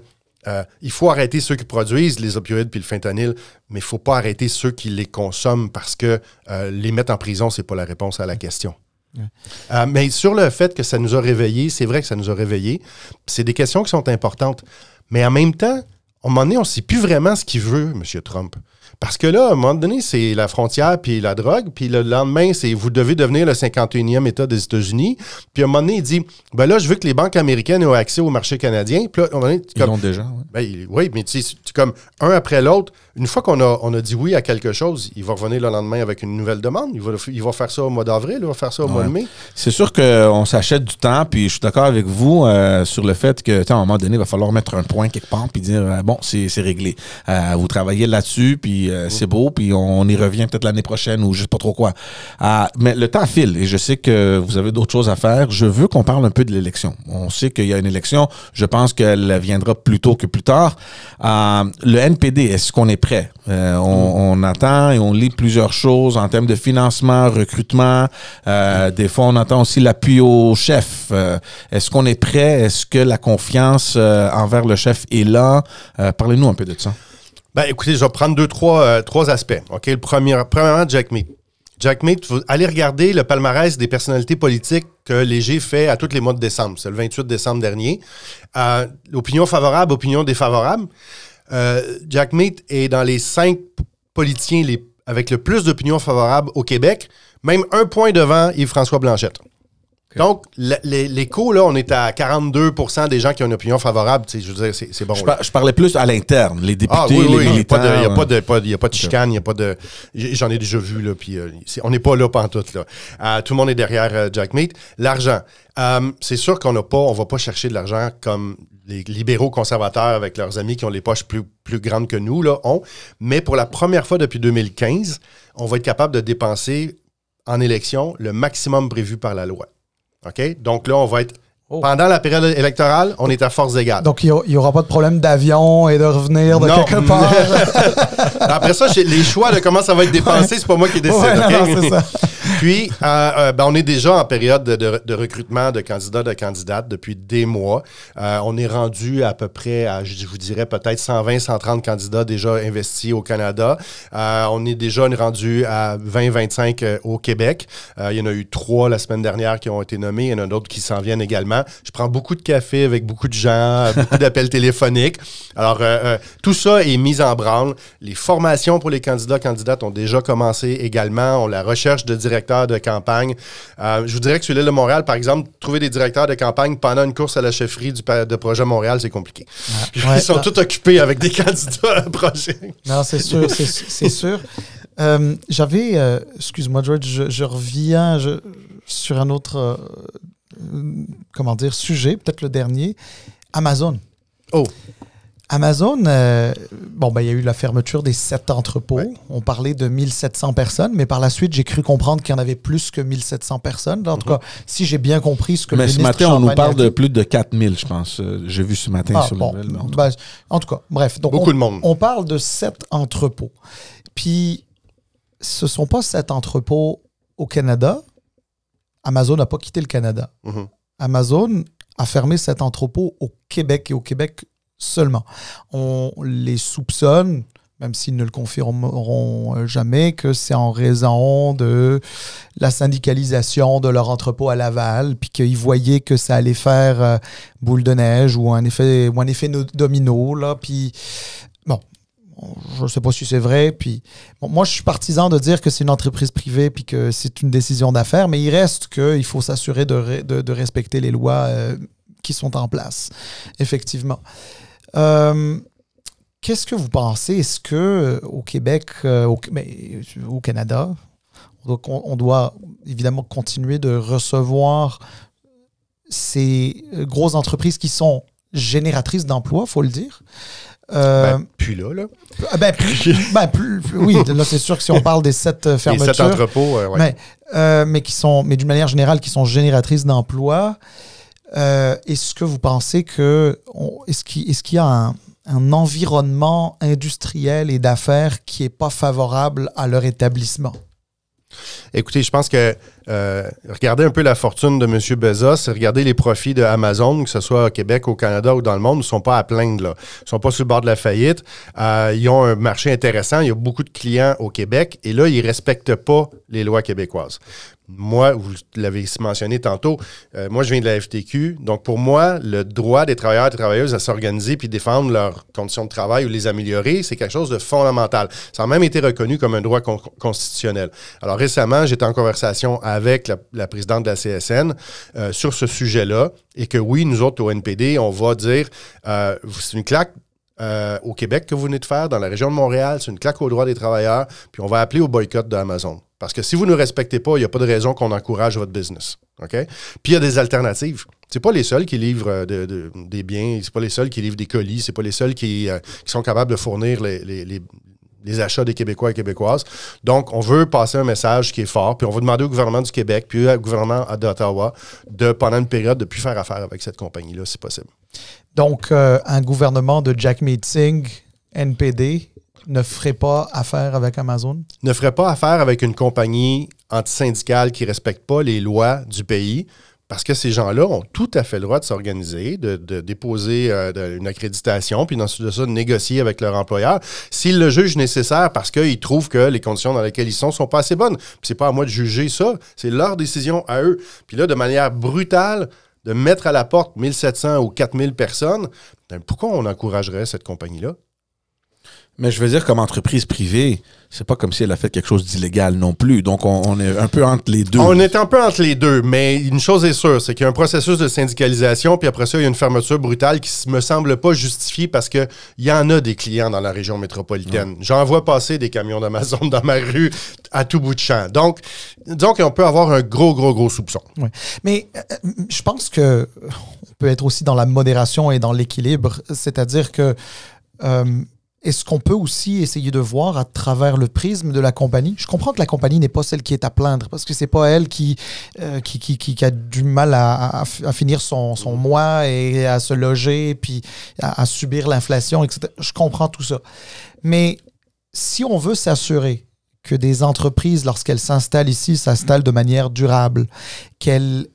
il faut arrêter ceux qui produisent les opioïdes puis le fentanyl, mais il ne faut pas arrêter ceux qui les consomment parce que les mettre en prison, ce n'est pas la réponse à la question. Mais sur le fait que ça nous a réveillés, c'est vrai que ça nous a réveillés. C'est des questions qui sont importantes. Mais en même temps, à un moment donné, on ne sait plus vraiment ce qu'il veut, M. Trump. Parce que là, à un moment donné, c'est la frontière puis la drogue. Puis le lendemain, c'est vous devez devenir le 51e État des États-Unis. Puis à un moment donné, il dit ben là, je veux que les banques américaines aient accès au marché canadien. Puis là, à un moment donné, ils l'ont déjà. Oui, mais tu sais, c'est comme un après l'autre. Une fois qu'on a dit oui à quelque chose, il va revenir le lendemain avec une nouvelle demande. Il va faire ça au mois d'avril, il va faire ça au mois de mai. C'est sûr qu'on s'achète du temps, puis je suis d'accord avec vous sur le fait que, à un moment donné, il va falloir mettre un point quelque part, puis dire, bon, c'est réglé. Vous travaillez là-dessus, puis c'est beau, puis on y revient peut-être l'année prochaine ou je sais pas trop quoi. Mais le temps file, et je sais que vous avez d'autres choses à faire. Je veux qu'on parle un peu de l'élection. On sait qu'il y a une élection. Je pense qu'elle viendra plus tôt que plus tard. Le NPD, est-ce qu'on est prêt? On attend et on lit plusieurs choses en termes de financement, recrutement. Des fois, on entend aussi l'appui au chef. Est-ce qu'on est prêt? Est-ce que la confiance envers le chef est là? Parlez-nous un peu de ça. Ben, écoutez, je vais prendre trois aspects. OK? Premièrement, Jack Mead. Jack Mead, vous allez regarder le palmarès des personnalités politiques que Léger fait à tous les mois de décembre. C'est le 28 décembre dernier. Opinion favorable, opinion défavorable. Jack Mead est dans les 5 politiciens avec le plus d'opinions favorables au Québec, même un point devant Yves-François Blanchette. Okay. Donc, l'écho, là, on est à 42% des gens qui ont une opinion favorable. Je veux dire, c'est bon. Je parlais plus à l'interne, les députés, les militants. Il n'y a pas de chicane, il n'y a pas de... J'en ai déjà vu, là, puis on n'est pas là pantoute, là. Tout le monde est derrière Jack Mead. L'argent. C'est sûr qu'on ne va pas chercher de l'argent comme les libéraux conservateurs avec leurs amis qui ont les poches plus grandes que nous, là, ont. Mais pour la première fois depuis 2015, on va être capable de dépenser en élection le maximum prévu par la loi. OK? Donc là, on va être... Pendant la période électorale, on est à force égale. Donc, il n'y aura pas de problème d'avion et de revenir de quelque part. Après ça, les choix de comment ça va être dépensé, c'est pas moi qui décide. Okay? Non, c'est ça. Puis, on est déjà en période de recrutement de candidats, de candidates depuis des mois. On est rendu à peu près à, je vous dirais, peut-être 120, 130 candidats déjà investis au Canada. On est déjà rendu à 20, 25 au Québec. Il y en a eu 3 la semaine dernière qui ont été nommés. Il y en a d'autres qui s'en viennent également. Je prends beaucoup de café avec beaucoup de gens, beaucoup d'appels téléphoniques. Alors, tout ça est mis en branle. Les formations pour les candidats, candidates ont déjà commencé également. On la recherche de directeurs de campagne. Je vous dirais que sur l'île de Montréal, par exemple, trouver des directeurs de campagne pendant une course à la chefferie de Projet Montréal, c'est compliqué. Ils sont tous occupés avec des candidats à projet. Non, c'est sûr, c'est sûr. J'avais, excuse-moi, George, je reviens sur un autre... sujet, peut-être le dernier, Amazon. Oh. Amazon, il y a eu la fermeture des 7 entrepôts. Ouais. On parlait de 1700 personnes, mais par la suite, j'ai cru comprendre qu'il y en avait plus que 1700 personnes. En tout cas, si j'ai bien compris ce que le ministre ce matin, on nous parle de plus de 4000, je pense. J'ai vu ce matin sur le nouvelle. En tout cas, bref. Donc beaucoup de monde. On parle de 7 entrepôts. Puis, ce ne sont pas 7 entrepôts au Canada. Amazon n'a pas quitté le Canada. Mm-hmm. Amazon a fermé cet entrepôt au Québec et au Québec seulement. On les soupçonne, même s'ils ne le confirmeront jamais, que c'est en raison de la syndicalisation de leur entrepôt à Laval, puis qu'ils voyaient que ça allait faire boule de neige ou un effet domino, là, puis bon, je ne sais pas si c'est vrai, puis bon, moi je suis partisan de dire que c'est une entreprise privée puis que c'est une décision d'affaires, mais il reste qu'il faut s'assurer de respecter les lois qui sont en place, effectivement. Qu'est-ce que vous pensez? Est-ce qu'au Québec, au Canada, on doit évidemment continuer de recevoir ces grosses entreprises qui sont génératrices d'emplois, il faut le dire? Puis là. Oui, là, c'est sûr que si on parle des 7 fermetures. Les 7 entrepôts, ouais. Mais d'une manière générale, qui sont génératrices d'emplois, est-ce que vous pensez est-ce qu'il y a un environnement industriel et d'affaires qui n'est pas favorable à leur établissement? Écoutez, je pense que regardez un peu la fortune de M. Bezos, regardez les profits de Amazon, que ce soit au Québec, au Canada ou dans le monde, ils ne sont pas à plaindre, là. Ils ne sont pas sur le bord de la faillite. Ils ont un marché intéressant, il y a beaucoup de clients au Québec et là, ils ne respectent pas les lois québécoises. Moi, vous l'avez mentionné tantôt, moi, je viens de la FTQ. Donc, pour moi, le droit des travailleurs et des travailleuses à s'organiser puis défendre leurs conditions de travail ou les améliorer, c'est quelque chose de fondamental. Ça a même été reconnu comme un droit constitutionnel. Alors, récemment, j'étais en conversation avec la présidente de la CSN sur ce sujet-là et que oui, nous autres, au NPD, on va dire c'est une claque au Québec que vous venez de faire, dans la région de Montréal, c'est une claque aux droits des travailleurs, puis on va appeler au boycott d'Amazon. Parce que si vous ne respectez pas, il n'y a pas de raison qu'on encourage votre business. OK? Puis il y a des alternatives. C'est pas les seuls qui livrent des biens, c'est pas les seuls qui livrent des colis, c'est pas les seuls qui sont capables de fournir les achats des Québécois et Québécoises. Donc, on veut passer un message qui est fort, puis on va demander au gouvernement du Québec, puis au gouvernement d'Ottawa, pendant une période, de ne plus faire affaire avec cette compagnie-là, si possible. Donc, un gouvernement de Jagmeet Singh, NPD, ne ferait pas affaire avec Amazon? Ne ferait pas affaire avec une compagnie antisyndicale qui ne respecte pas les lois du pays, parce que ces gens-là ont tout à fait le droit de s'organiser, de déposer une accréditation, puis ensuite de ça, de négocier avec leur employeur, s'ils le jugent nécessaire parce qu'ils trouvent que les conditions dans lesquelles ils sont pas assez bonnes. Puis c'est pas à moi de juger ça, c'est leur décision à eux. Puis là, de manière brutale, de mettre à la porte 1700 ou 4000 personnes, pourquoi on encouragerait cette compagnie-là? Mais je veux dire, comme entreprise privée, c'est pas comme si elle a fait quelque chose d'illégal non plus. Donc, on est un peu entre les deux. On est un peu entre les deux, mais une chose est sûre, c'est qu'il y a un processus de syndicalisation, puis après ça, il y a une fermeture brutale qui me semble pas justifiée parce qu'il y en a des clients dans la région métropolitaine. J'en vois passer des camions d'Amazon dans ma rue à tout bout de champ. Donc, disons qu'on peut avoir un gros soupçon. Oui. Mais je pense qu'on peut être aussi dans la modération et dans l'équilibre, c'est-à-dire que est-ce qu'on peut aussi essayer de voir à travers le prisme de la compagnie? Je comprends que la compagnie n'est pas celle qui est à plaindre, parce que c'est pas elle qui a du mal à finir son mois et à se loger, puis à subir l'inflation, etc. Je comprends tout ça. Mais si on veut s'assurer que des entreprises, lorsqu'elles s'installent ici, s'installent de manière durable, qu'elles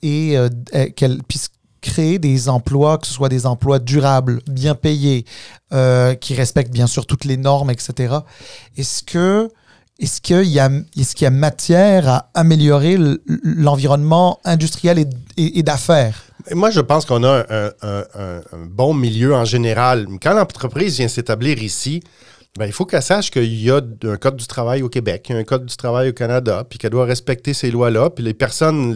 puissent créer des emplois, que ce soit des emplois durables, bien payés, qui respectent bien sûr toutes les normes, etc. Est-ce qu'il y a matière à améliorer l'environnement industriel et d'affaires? Moi, je pense qu'on a un bon milieu en général. Quand l'entreprise vient s'établir ici, il faut qu'elle sache qu'il y a un code du travail au Québec, il y a un code du travail au Canada, puis qu'elle doit respecter ces lois-là, puis les personnes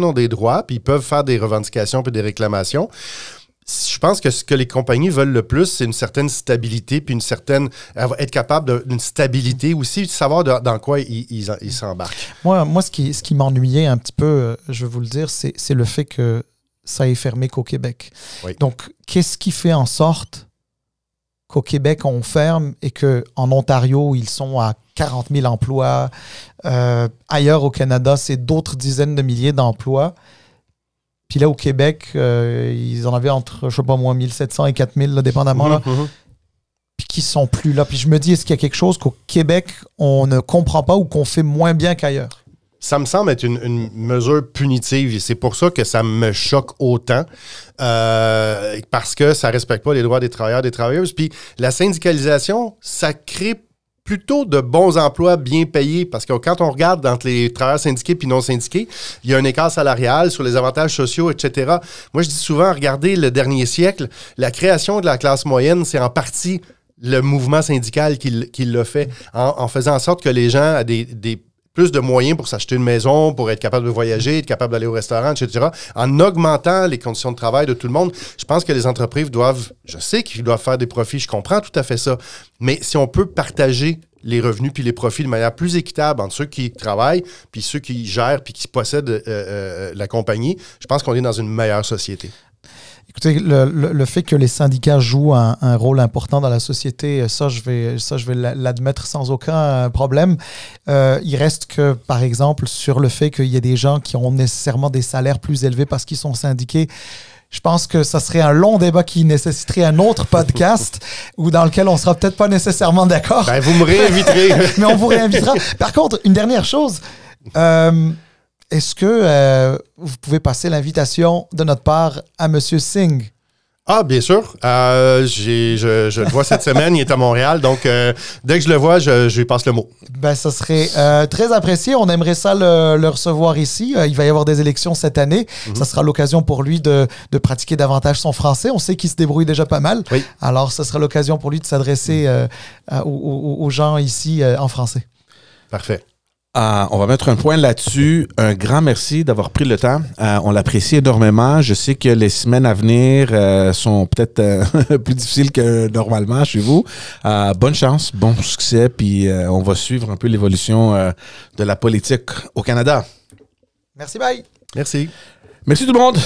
ont des droits, puis ils peuvent faire des revendications puis des réclamations. Je pense que ce que les compagnies veulent le plus, c'est une certaine stabilité, puis être capable d'une stabilité aussi, savoir dans quoi ils s'embarquent. Moi, ce qui m'ennuyait un petit peu, je vais vous le dire, c'est le fait que ça est fermé qu'au Québec. Oui. Donc, qu'est-ce qui fait en sorte qu'au Québec, on ferme et qu'en Ontario, ils sont à 40 000 emplois. Ailleurs au Canada, c'est d'autres dizaines de milliers d'emplois. Puis là, au Québec, ils en avaient entre, je sais pas moi, 1700 et 4000, là, dépendamment. Là, puis qui sont plus là. Puis je me dis, est-ce qu'il y a quelque chose qu'au Québec, on ne comprend pas ou qu'on fait moins bien qu'ailleurs? ça me semble être une mesure punitive. Et c'est pour ça que ça me choque autant. Parce que ça ne respecte pas les droits des travailleurs et des travailleuses. Puis la syndicalisation, ça crée plutôt de bons emplois bien payés, parce que quand on regarde entre les travailleurs syndiqués et non syndiqués, il y a un écart salarial sur les avantages sociaux, etc. Moi, je dis souvent, regardez le dernier siècle, la création de la classe moyenne, c'est en partie le mouvement syndical qui l'a fait, en faisant en sorte que les gens aient plus de moyens pour s'acheter une maison, pour être capable de voyager, être capable d'aller au restaurant, etc., en augmentant les conditions de travail de tout le monde. Je pense que les entreprises je sais qu'ils doivent faire des profits, je comprends tout à fait ça, mais si on peut partager les revenus puis les profits de manière plus équitable entre ceux qui travaillent puis ceux qui gèrent puis qui possèdent la compagnie, je pense qu'on est dans une meilleure société. Écoutez, le fait que les syndicats jouent un rôle important dans la société, ça, je vais l'admettre sans aucun problème. Il reste que, par exemple, sur le fait qu'il y ait des gens qui ont nécessairement des salaires plus élevés parce qu'ils sont syndiqués, je pense que ça serait un long débat qui nécessiterait un autre podcast ou dans lequel on sera peut-être pas nécessairement d'accord. Ben, vous me réinviterez. Mais on vous réinvitera. Par contre, une dernière chose. Est-ce que vous pouvez passer l'invitation de notre part à M. Singh? Ah, bien sûr. Je le vois cette semaine, il est à Montréal. Donc, dès que je le vois, je lui passe le mot. Ben, ça serait très apprécié. On aimerait ça le recevoir ici. Il va y avoir des élections cette année. Ça sera l'occasion pour lui de pratiquer davantage son français. On sait qu'il se débrouille déjà pas mal. Oui. Alors, ça sera l'occasion pour lui de s'adresser aux gens ici en français. Parfait. On va mettre un point là-dessus. Un grand merci d'avoir pris le temps. On l'apprécie énormément. Je sais que les semaines à venir sont peut-être plus difficiles que normalement chez vous. Bonne chance, bon succès, puis on va suivre un peu l'évolution de la politique au Canada. Merci, bye! Merci. Merci tout le monde.